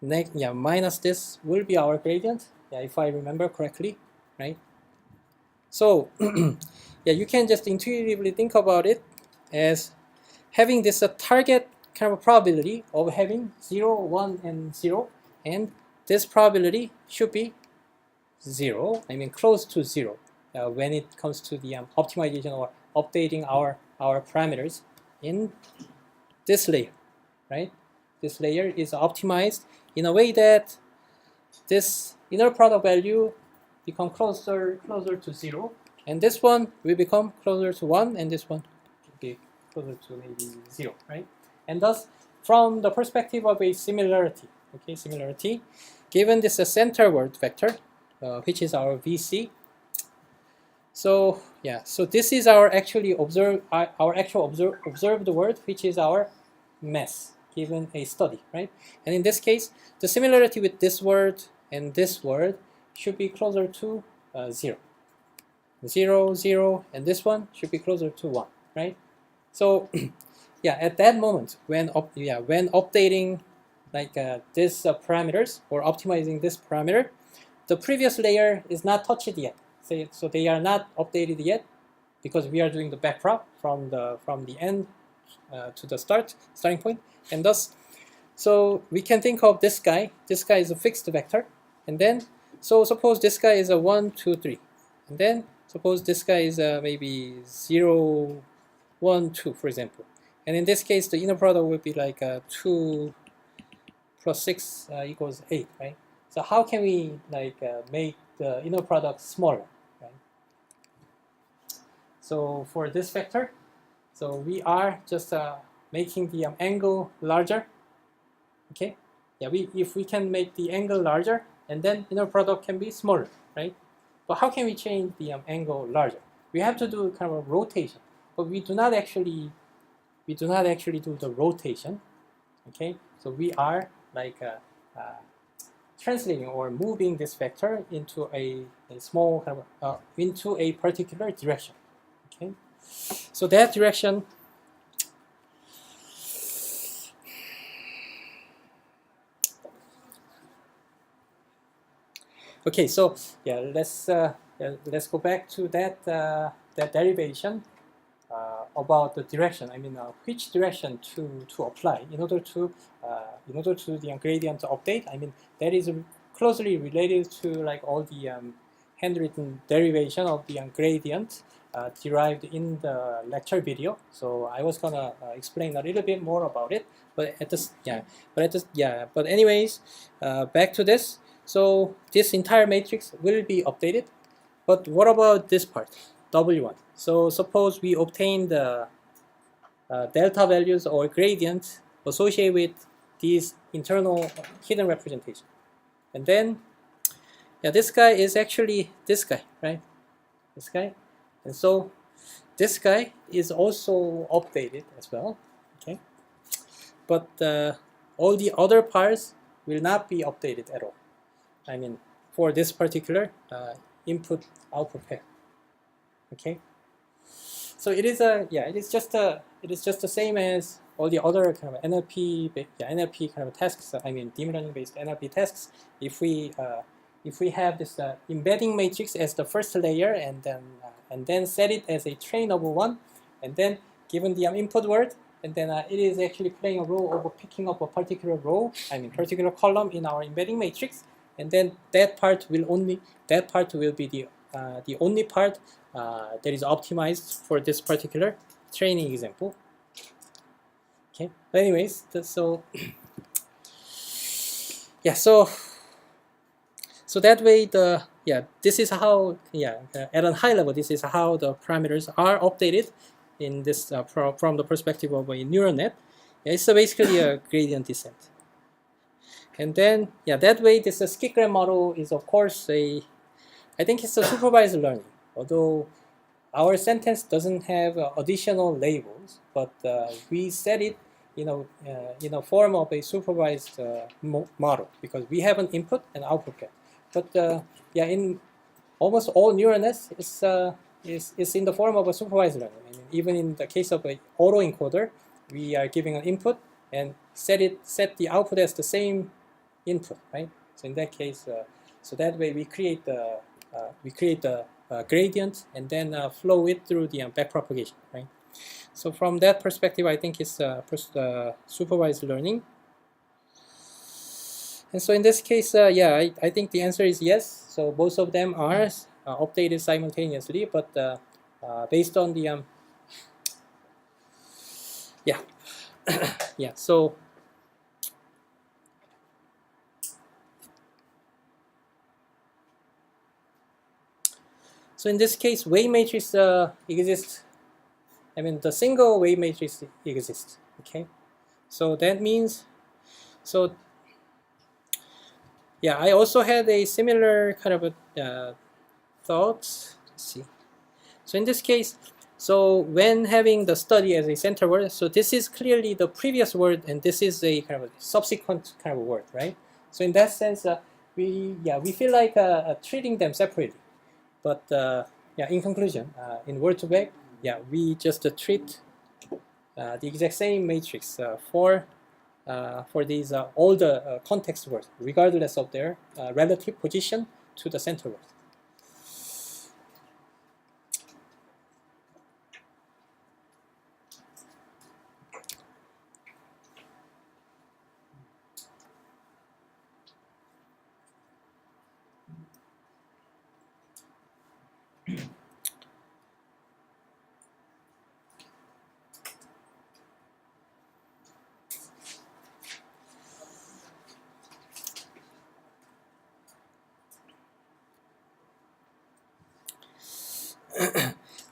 minus this will be our gradient, if I remember correctly, right? So you can just intuitively think about it as having this target kind of probability of having 0, 1, and 0, and this probability should be 0, I mean close to 0, when it comes to the optimization or updating our parameters in this layer, right? This layer is optimized in a way that this inner product value become closer to 0, and this one will become closer to 1, and this one will be closer to maybe 0, right? And thus, from the perspective of a similarity, given this center word vector, which is our VC. So so this is our actual observed word, which is our mass given a study, right? And in this case, the similarity with this word and this word should be closer to 0. 0, 0, and this one should be closer to 1, right? So at that moment, when updating like this parameters or optimizing this parameter, the previous layer is not touched yet. So they are not updated yet because we are doing the backprop from the end to the starting point, and thus, so we can think of this guy. This guy is a fixed vector, and then so suppose this guy is a 1, 2, 3, and then suppose this guy is maybe 0, 1, 2, for example. And in this case, the inner product would be like 2 plus 6 equals 8, right? So how can we like make the inner product smaller, right? So for this vector, so we are just making the angle larger. Okay, if we can make the angle larger, and then inner product can be smaller, right? But how can we change the angle larger? We have to do kind of a rotation, but we do not actually do the rotation. Okay, so we are like translating or moving this vector into a small kind of into a particular direction. Okay, so that direction. Okay, so let's go back to that derivation about the direction. I mean, which direction to apply in order to the gradient update. I mean, that is closely related to like all the handwritten derivation of the gradient derived in the lecture video. So I was gonna explain a little bit more about it, but anyways, back to this. So this entire matrix will be updated, but what about this part, W1? So suppose we obtain the delta values or gradient associated with these internal hidden representation, and then this guy is actually this guy, right? This guy, and so this guy is also updated as well. Okay, but all the other parts will not be updated at all. I mean, for this particular input-output pair. Okay, so it is just the same as all the other kind of NLP kind of tasks. I mean, deep learning-based NLP tasks. If we have this embedding matrix as the first layer, and then set it as a train over one, and then given the input word, and then it is actually playing a role of picking up a particular row, I mean particular column in our embedding matrix, and then that part will be the only part that is optimized for this particular training example. Okay. But anyways, so yeah, so that way this is how at a high level this is how the parameters are updated in this from the perspective of a neural net. It's basically a gradient descent. And then that way this skip-gram model is of course I think it's a supervised learning, although our sentence doesn't have additional labels, but we set it in a form of a supervised model because we have an input and output pair. But in almost all neural nets, it's in the form of a supervised learning. I mean, even in the case of an autoencoder, we are giving an input and set the output as the same input, right? So in that case, so that way we create the gradient and then flow it through the backpropagation, right? So from that perspective, I think it's supervised learning. And so in this case, I think the answer is yes. So both of them are updated simultaneously, but based on the So in this case, wave matrix exists. I mean, the single wave matrix exists. Okay, so that means, I also had a similar kind of a thought. Let's see. So in this case, so when having the study as a center word, so this is clearly the previous word, and this is a kind of a subsequent kind of word, right? So in that sense, we feel like treating them separately. But in conclusion, in word2vec, we just treat the exact same matrix for these all the context words, regardless of their relative position to the center word.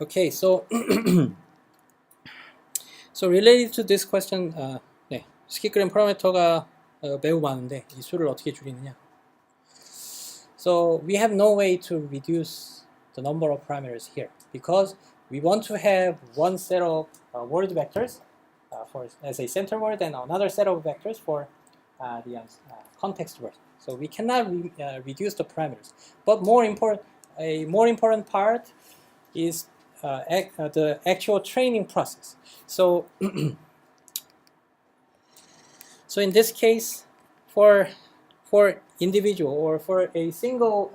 Okay, so so related to this question, 스킵그램 파라미터가 매우 많은데 이 수를 어떻게 줄이느냐? So we have no way to reduce the number of parameters here because we want to have one set of word vectors as a center word and another set of vectors for the context word. So we cannot reduce the parameters. But a more important part is the actual training process. So, so in this case, for individual or for a single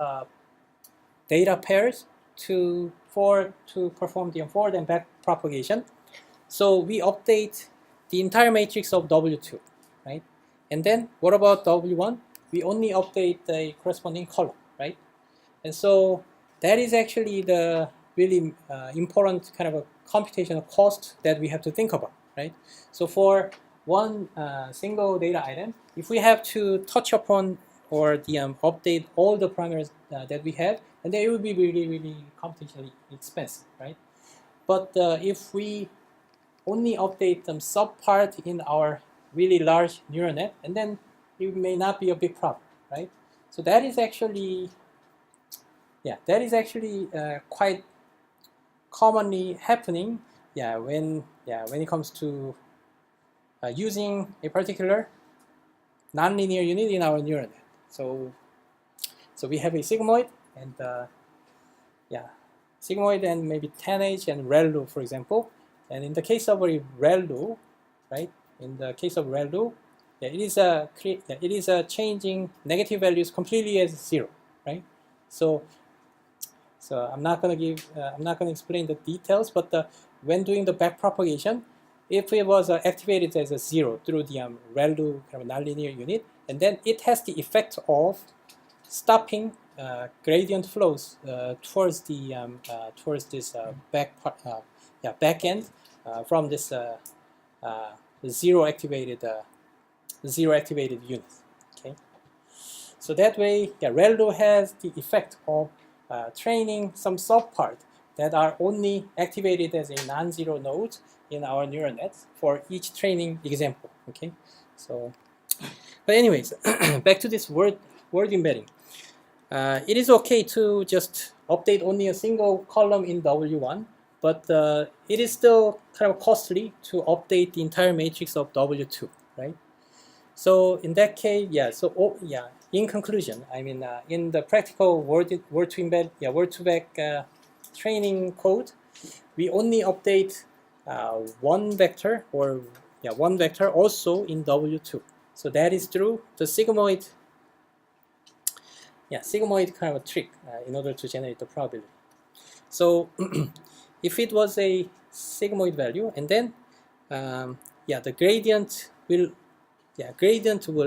data pairs to perform the forward and back propagation, so we update the entire matrix of W2, right? And then what about W1? We only update the corresponding column, right? And so that is actually the really important kind of a computational cost that we have to think about, right? So for one single data item, if we have to touch upon or update all the parameters that we have, and then it would be really, really computationally expensive, right? But if we only update some sub-part in our really large neural net, and then it may not be a big problem, right? So that is actually, quite commonly happening, when it comes to using a particular nonlinear unit in our neural net. So we have a sigmoid and sigmoid and maybe 10H and ReLU, for example. And in the case of a ReLU, right? In the case of ReLU, it is changing negative values completely as 0, right? So I'm not going to explain the details, but when doing the backpropagation, if it was activated as a 0 through the ReLU kind of nonlinear unit, and then it has the effect of stopping gradient flows towards this back end from this zero activated unit. Okay, so that way, ReLU has the effect of training some subpart that are only activated as a non-zero node in our neural nets for each training example. Okay, so but anyways, back to this word embedding. It is okay to just update only a single column in W1, but it is still kind of costly to update the entire matrix of W2, right? So in that case, in conclusion, I mean, in the practical word2vec training code, we only update one vector also in W2. So that is through the sigmoid kind of a trick in order to generate the probability. So if it was a sigmoid value, and then the gradient will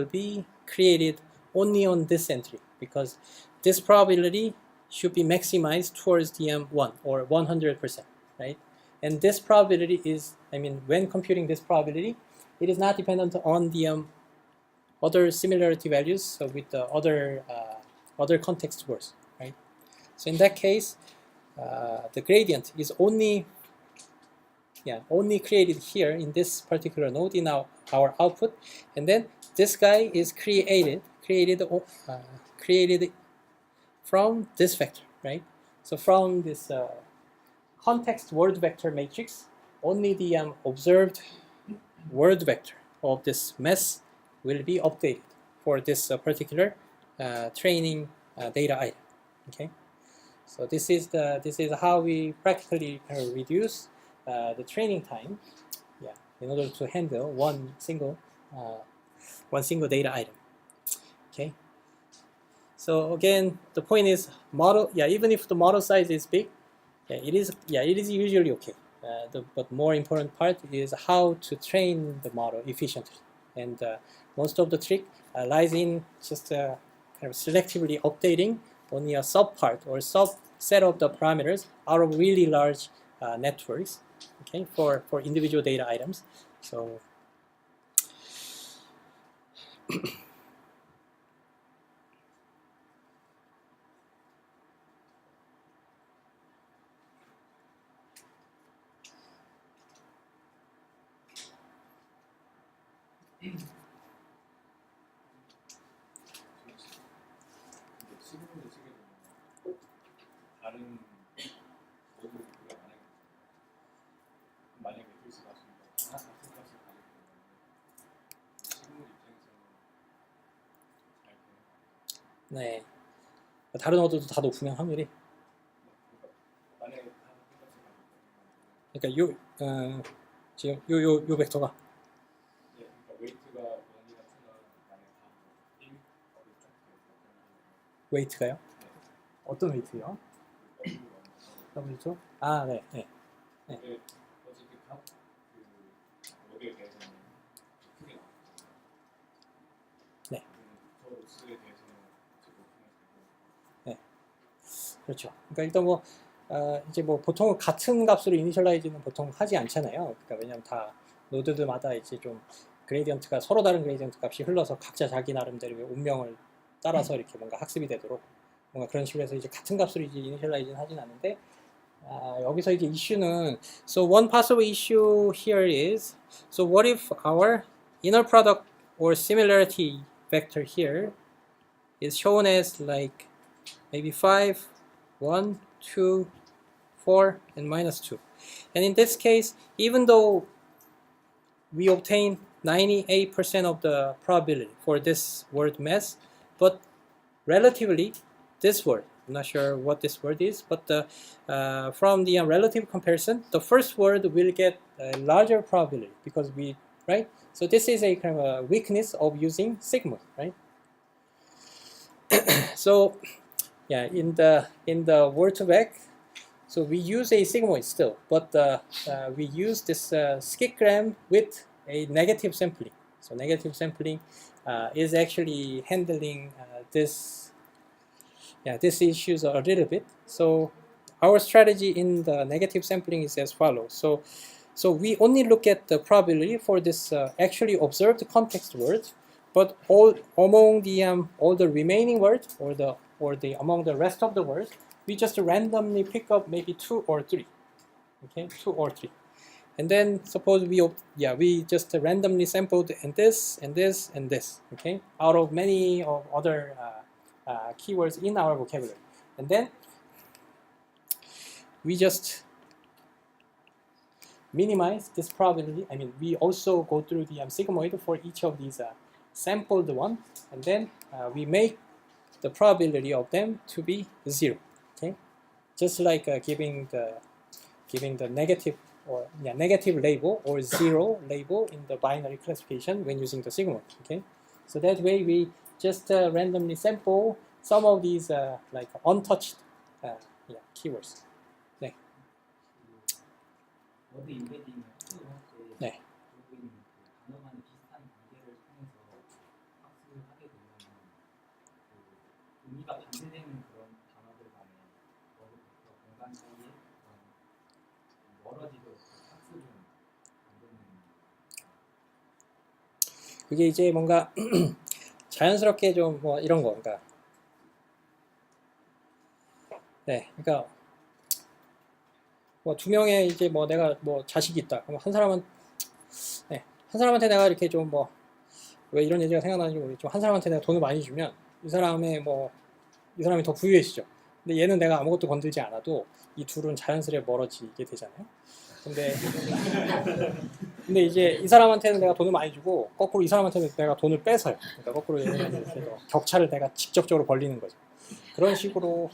be created only on this entry, because this probability should be maximized towards the 1 or 100%, right? And this probability is, I mean, when computing this probability, it is not dependent on the other similarity values with the other context words, right? So in that case, the gradient is only created here in this particular node in our output, and then this guy is created from this vector, right? So from this context word vector matrix, only the observed word vector of this mess will be updated for this particular training data item. Okay, so this is how we practically reduce the training time, in order to handle one single data item. Okay. So again, the point is model. Even if the model size is big, it is usually okay. But more important part is how to train the model efficiently, and most of the trick lies in just kind of selectively updating only a subpart or subset of the parameters out of really large networks. Okay, for individual data items. So 근데 시그널을 쓰게 되면 다른 모든 비교가 만약에 베이스 맞습니다. 다 같은 값을 가지고 있는 시그널 입장에서는 잘 되는 네, 다른 어도도 다 높으면 확률이. 만약에 다 같은 값을 가지고 있는 그러니까 지금 요 벡터가 그러니까 웨이트가 원이 같으면 만약에 다 1, 웨이트가요? 어떤 웨이트요? W2? 아, 네. 근데 어쨌든 각그 모델에 대해서는 크게 나와요. 네. 저 로스에 대해서는 제가 네. 그렇죠. 그러니까 일단 뭐 이제 뭐 보통 같은 값으로 이니셜라이즈는 보통 하지 않잖아요. 그러니까 왜냐면 다 노드들마다 이제 좀 그레이디언트가 서로 다른 그레이디언트 값이 흘러서 각자 자기 나름대로의 운명을 따라서 이렇게 뭔가 학습이 되도록 뭔가 그런 식으로 해서 이제 같은 값으로 이제 이니셜라이즈는 하진 않는데, 여기서 이제 이슈는, so one possible issue here is, so what if our inner product or similarity vector here is shown as like maybe 5, 1, 2, 4, and minus 2. And in this case, even though we obtain 98% of the probability for this word mess, but relatively, this word, I'm not sure what this word is, but from the relative comparison, the first word will get a larger probability because we, right? So this is a kind of a weakness of using sigma, right? So yeah, in the word2vec, so we use a sigmoid still, but we use this skitgram with a negative sampling. So negative sampling is actually handling this issues a little bit. So our strategy in the negative sampling is as follows. So we only look at the probability for this actually observed context word, but among the all the remaining words or the among the rest of the words, we just randomly pick up maybe 2 or 3. Okay, 2 or 3. And then suppose we just randomly sampled and this and this and this, okay, out of many of other keywords in our vocabulary. And then we just minimize this probability. I mean, we also go through the sigmoid for each of these sampled one, and then we make the probability of them to be 0. Okay, just like giving the negative or negative label or 0 label in the binary classification when using the sigmoid. Okay, so that way we just randomly sample some of these like untouched keywords. 네. 워드 인베딩을 학습할 때 네. 결국에는 그 단어만의 비슷한 관계를 통해서 학습하게 되면 그 의미가 반대되는 그런 단어들 간의 워드부터 공간 사이에 멀어지도록 학습은 안 되는. 그게 이제 뭔가 자연스럽게 좀 뭐 이런 거, 그러니까 그러니까 뭐 2명의 이제 뭐 내가 뭐 자식이 있다. 그럼 한 사람한테 내가 이렇게 좀 뭐 왜 이런 얘기가 생각나는지 모르겠지만 한 사람한테 내가 돈을 많이 주면 이 사람이 더 부유해지죠. 근데 얘는 내가 아무것도 건들지 않아도 이 둘은 자연스레 멀어지게 되잖아요. 근데 이제 이 사람한테는 내가 돈을 많이 주고 거꾸로 이 사람한테는 내가 돈을 뺏어요. 그러니까 거꾸로 이렇게 격차를 내가 직접적으로 벌리는 거죠. 그런 식으로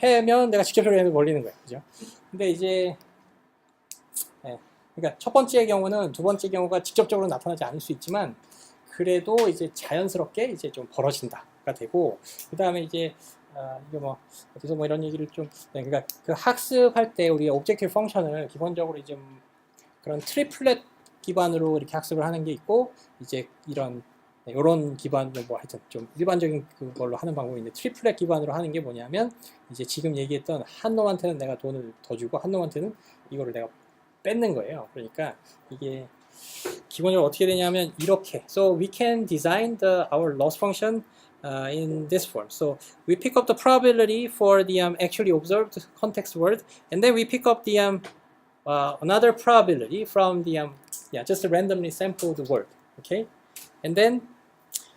하면 내가 직접적으로 벌리는 거예요. 그죠? 근데 이제 그러니까 첫 번째 경우는 두 번째 경우가 직접적으로 나타나지 않을 수 있지만 그래도 이제 자연스럽게 이제 좀 벌어진다가 되고, 그 다음에 이제 이게 뭐 어디서 뭐 이런 얘기를 좀 그러니까 그 학습할 때 우리가 오브젝티브 펑션을 기본적으로 이제 그런 트리플렛 기반으로 이렇게 학습을 하는 게 있고, 이제 이런 기반으로 뭐 하여튼 좀 일반적인 그걸로 하는 방법인데, 트리플렛 기반으로 하는 게 뭐냐면 이제 지금 얘기했던 한 놈한테는 내가 돈을 더 주고 한 놈한테는 이거를 내가 뺏는 거예요. 그러니까 이게 기본적으로 어떻게 되냐면 이렇게. So we can design our loss function in this form. So we pick up the probability for the actually observed context word, and then we pick up the another probability from the just a randomly sampled word. Okay, and then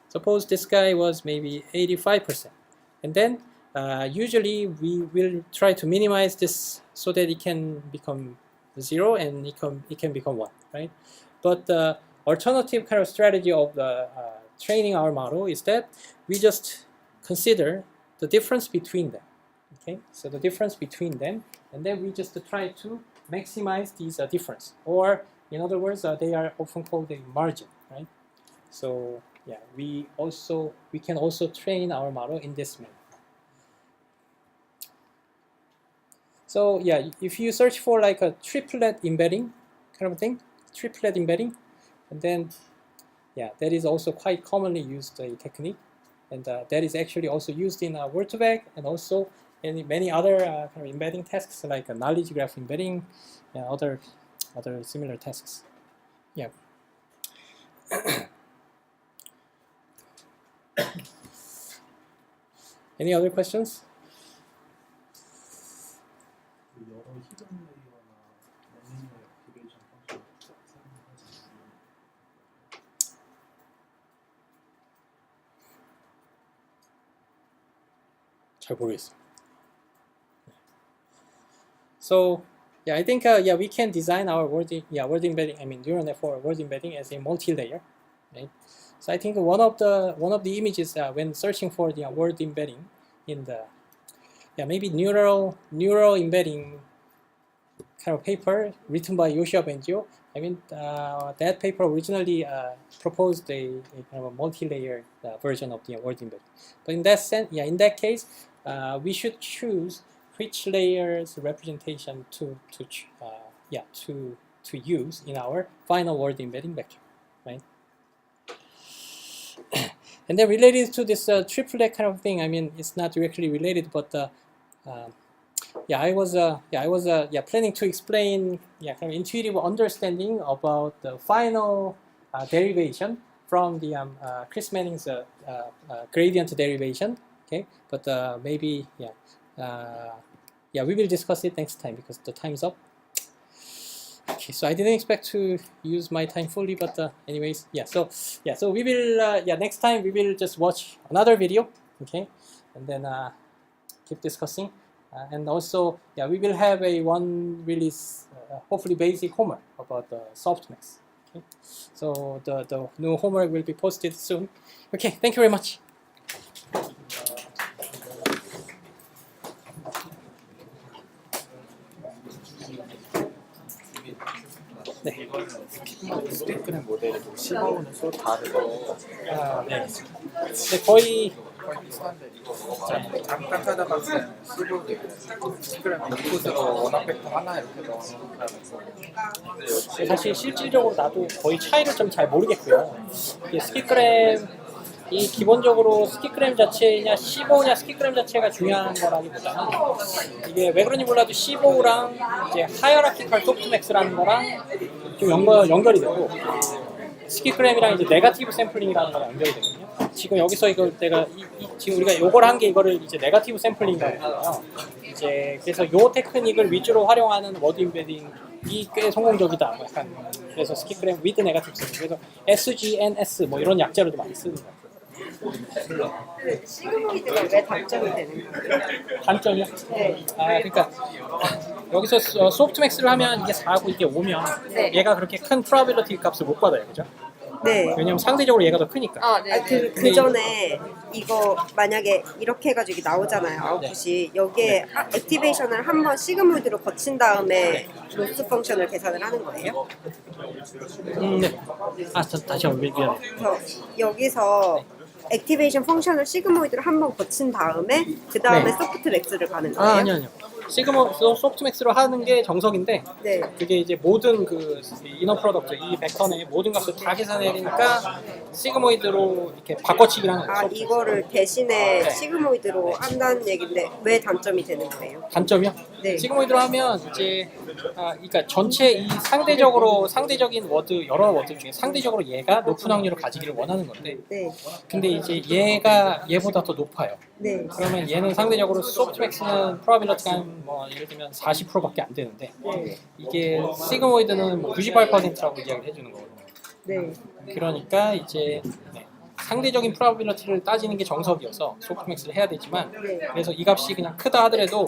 suppose this guy was maybe 85%, and then usually we will try to minimize this so that it can become 0 and it can become 1, right? But the alternative kind of strategy of the training our model is that we just consider the difference between them. Okay, so the difference between them, and then we just try to maximize these difference, or in other words, they are often called a margin, right? So yeah, we can also train our model in this manner. So yeah, if you search for like a triplet embedding kind of thing, triplet embedding, and then yeah, that is also quite commonly used a technique, and that is actually also used in word2vec and also in many other kind of embedding tasks like knowledge graph embedding and other similar tasks. Yeah. Any other questions? 여러 히든 레이어나 너미널 액티베이션 펑션 사용하지. 잘 모르겠어요. So yeah, I think yeah, we can design our word embedding. I mean neural network word embedding as a multi-layer, right? So I think one of the images when searching for the word embedding in the maybe neural embedding kind of paper written by Yoshua Bengio. I mean that paper originally proposed a kind of a multi-layer version of the word embedding. But in that sense, in that case, we should choose which layers representation to use in our final word embedding vector, right? And then related to this triplet kind of thing, I mean it's not directly related, but I was planning to explain kind of intuitive understanding about the final derivation from the Chris Manning's gradient derivation. Okay, but maybe we will discuss it next time because the time's up. Okay, so I didn't expect to use my time fully, but anyways, so we will next time we will just watch another video, okay, and then keep discussing, and also we will have one release, hopefully basic homework about the softmax. Okay, so the new homework will be posted soon. Okay, thank you very much. 네. 스피크는 모델이 15는 또 다르고 네. 거의 비슷한데 잠깐 찾아봤어요. 15도 스크램 인풋으로 원화 벡터 하나 이렇게 넣어서 사실 실질적으로 나도 거의 차이를 좀 잘 모르겠고요. 이게 스키그램 이 기본적으로 스키그램 자체냐 15냐 스키그램 자체가 중요한 거라기보다는 이게 왜 그런지 몰라도 15랑 이제 하이어라키컬 소프트맥스라는 거랑 좀 연결이 되고 스키그램이랑 이제 네거티브 샘플링이라는 거랑 연결이 되거든요. 지금 여기서 이걸 내가 지금 우리가 요걸 한 게 이거를 이제 네거티브 샘플링이라고 해요. 이제 그래서 요 테크닉을 위주로 활용하는 워드 임베딩이 꽤 성공적이다. 뭐 약간 그래서 스키그램 with 네거티브 샘플링. 그래서 SGNS 뭐 이런 약자로도 많이 쓰는 거예요. 시그모이드가 왜 단점이 되는 거예요? 단점이요? 네. 그러니까 여기서 소프트맥스를 하면 이게 4고 이게 5면 네. 얘가 그렇게 큰 프로바빌리티 값을 못 받아요, 그죠? 네. 왜냐면 상대적으로 얘가 더 크니까. 그 전에 이거 만약에 이렇게 해가지고 이게 나오잖아요. 아웃풋이 여기에 액티베이션을 한번 시그모이드로 거친 다음에 로스 펑션을 계산을 하는 거예요. 네. 다시 한번 미안해. 그래서 여기서 액티베이션 펑션을 시그모이드로 한번 거친 다음에 그 다음에 네. 소프트 맥스를 가는 거예요. 아니요. 소프트맥스로 하는 게 정석인데 네. 그게 이제 모든 그 이너 프로덕트 이 벡터의 모든 값을 다 계산해야 되니까 시그모이드로 이렇게 바꿔치기를 하는 거예요. 이거를 대신에 시그모이드로 한다는 얘기인데 왜 단점이 되는 거예요? 단점이요? 네. 시그모이드로 하면 이제 그러니까 전체 이 상대적인 워드 여러 워드 중에 상대적으로 얘가 높은 확률을 가지기를 원하는 건데 네. 근데 이제 얘가 얘보다 더 높아요. 네. 그러면 얘는 상대적으로 소프트맥스는 프로바빌리티가 뭐 예를 들면 40%밖에 안 되는데 네. 이게 시그모이드는 98%라고 이야기를 해주는 거거든요. 네. 그러니까 이제 상대적인 프로바빌리티를 따지는 게 정석이어서 소프트맥스를 해야 되지만 네. 그래서 이 값이 그냥 크다 하더라도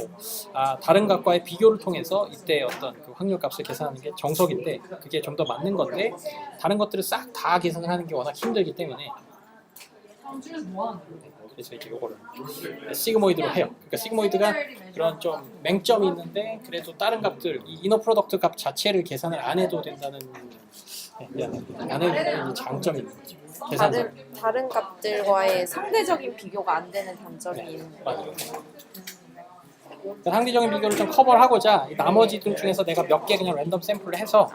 다른 값과의 비교를 통해서 이때 어떤 그 확률 값을 계산하는 게 정석인데 그게 좀 더 맞는 건데 다른 것들을 싹 다 계산을 하는 게 워낙 힘들기 때문에 그래서 이제 요거를 시그모이드로 해요. 그러니까 시그모이드가 그런 좀 맹점이 있는데 그래도 다른 값들 이 이너 프로덕트 값 자체를 계산을 안 해도 된다는 안 해도 된다는 장점이 있는 거죠. 계산상. 다른 값들과의 상대적인 비교가 안 되는 단점이 있는 거예요. 맞아요. 상대적인 비교를 좀 커버하고자 나머지들 중에서 내가 몇 개 그냥 랜덤 샘플을 해서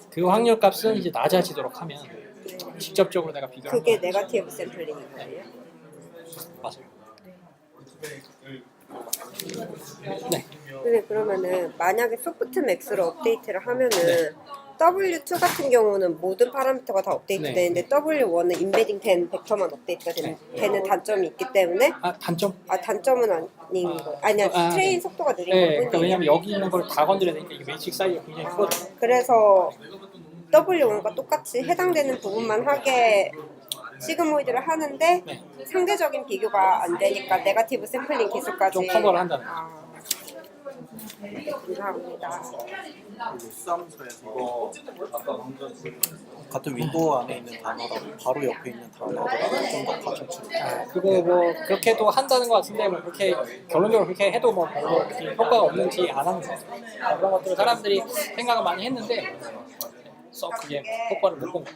그 확률 값은 이제 낮아지도록 하면 직접적으로 내가 비교를 그게 네거티브 샘플링인 거예요? 맞아요. 네. 근데 그러면은 만약에 소프트 맥스로 업데이트를 하면은 W2 같은 경우는 모든 파라미터가 다 업데이트 네. 되는데 W1은 인베딩 된 벡터만 업데이트가 되는 단점이 있기 때문에 단점? 단점은 아닌 거 아니야 트레인 속도가 느린 네, 거군요. 그러니까 왜냐면 여기 있는 걸 다 건드려야 되니까 이게 매직 사이즈가 굉장히 크거든요. 그래서 W1과 똑같이 해당되는 부분만 하게 시그모이드를 하는데 네. 상대적인 비교가 안 되니까 네거티브 샘플링 기술까지 좀 커버를 한다는 아, 감사합니다. 수함소에서 같은 윈도우 안에 있는 단어랑 바로 옆에 있는 단어랑 좀더 가중치로 그거 뭐 그렇게도 한다는 것 같은데 뭐 그렇게 결론적으로 그렇게 해도 뭐 별로 그렇게 효과가 없는지 안 하는 거 같아요. 그런 것들을 사람들이 생각을 많이 했는데 썩 그게 효과를 못 본 것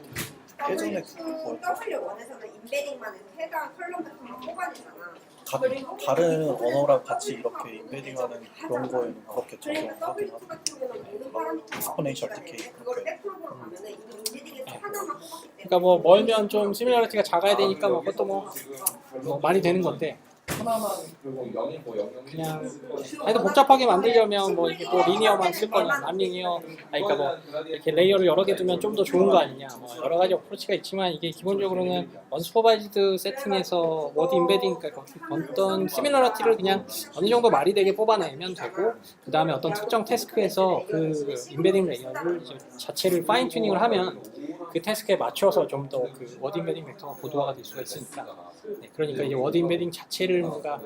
같아요. 예전에 W1에서는 인베딩만 해서 해당 컬럼 같은 거 뽑아내잖아. 다른 언어랑 같이 이렇게 인베딩하는 그런 거에는 그렇게 그러니까 적용하긴 W2 하죠. 같은 경우는 모든 파라미터가 exponential decay 그거를 그렇게. 백프로그램 가면은 이미 인베딩에서 하나만 뽑았기 때문에 그러니까 뭐 멀면 좀 시뮬러리티가 작아야 되니까 뭐 그것도 뭐 말이 되는 건데 그냥 하여튼 복잡하게 만들려면 뭐 이게 또 리니어만 쓸 거냐 난리니어 그러니까 뭐 이렇게 레이어를 여러 개 두면 좀 더 좋은 거 아니냐 뭐 여러 가지 어프로치가 있지만 이게 기본적으로는 언스퍼바이즈드 세팅에서 워드 인베딩 그러니까 어떤 시뮬러리티를 그냥 어느 정도 말이 되게 뽑아내면 되고 그 다음에 어떤 특정 태스크에서 그 인베딩 레이어를 이제 자체를 파인 튜닝을 하면 그 태스크에 맞춰서 좀 더 그 워드 인베딩 벡터가 고도화가 될 수가 있으니까 네, 그러니까 이제 워드 인베딩 자체를 뭔가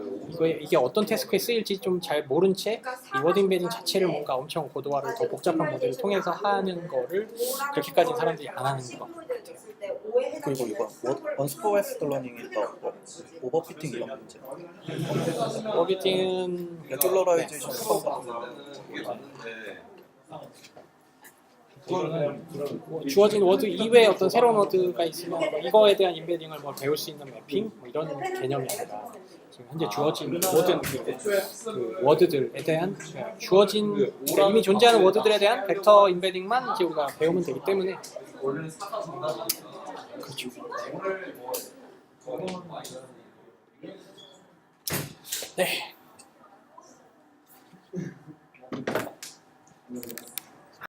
이게 어떤 태스크에 쓰일지 좀 잘 모른 채 이 워드 인베딩 자체를 뭔가 엄청 고도화를 더 복잡한 모델을 통해서 하는 거를 그렇게까지 사람들이 안 하는 거. 그리고 이거 언스퍼바이스드 러닝에 있다 오버피팅 이런 문제. 오버피팅은 레귤러라이제이션 수업 같은 거. 뭐 주어진 워드 이외에 어떤 새로운 워드가 있으면 뭐 이거에 대한 인베딩을 뭐 배울 수 있는 매핑 뭐 이런 개념이 아니라 지금 현재 주어진 모든 그 워드들에 대한 주어진 그러니까 이미 존재하는 워드들에 대한 벡터 인베딩만 이제 우리가 배우면 되기 때문에 그렇죠. 네.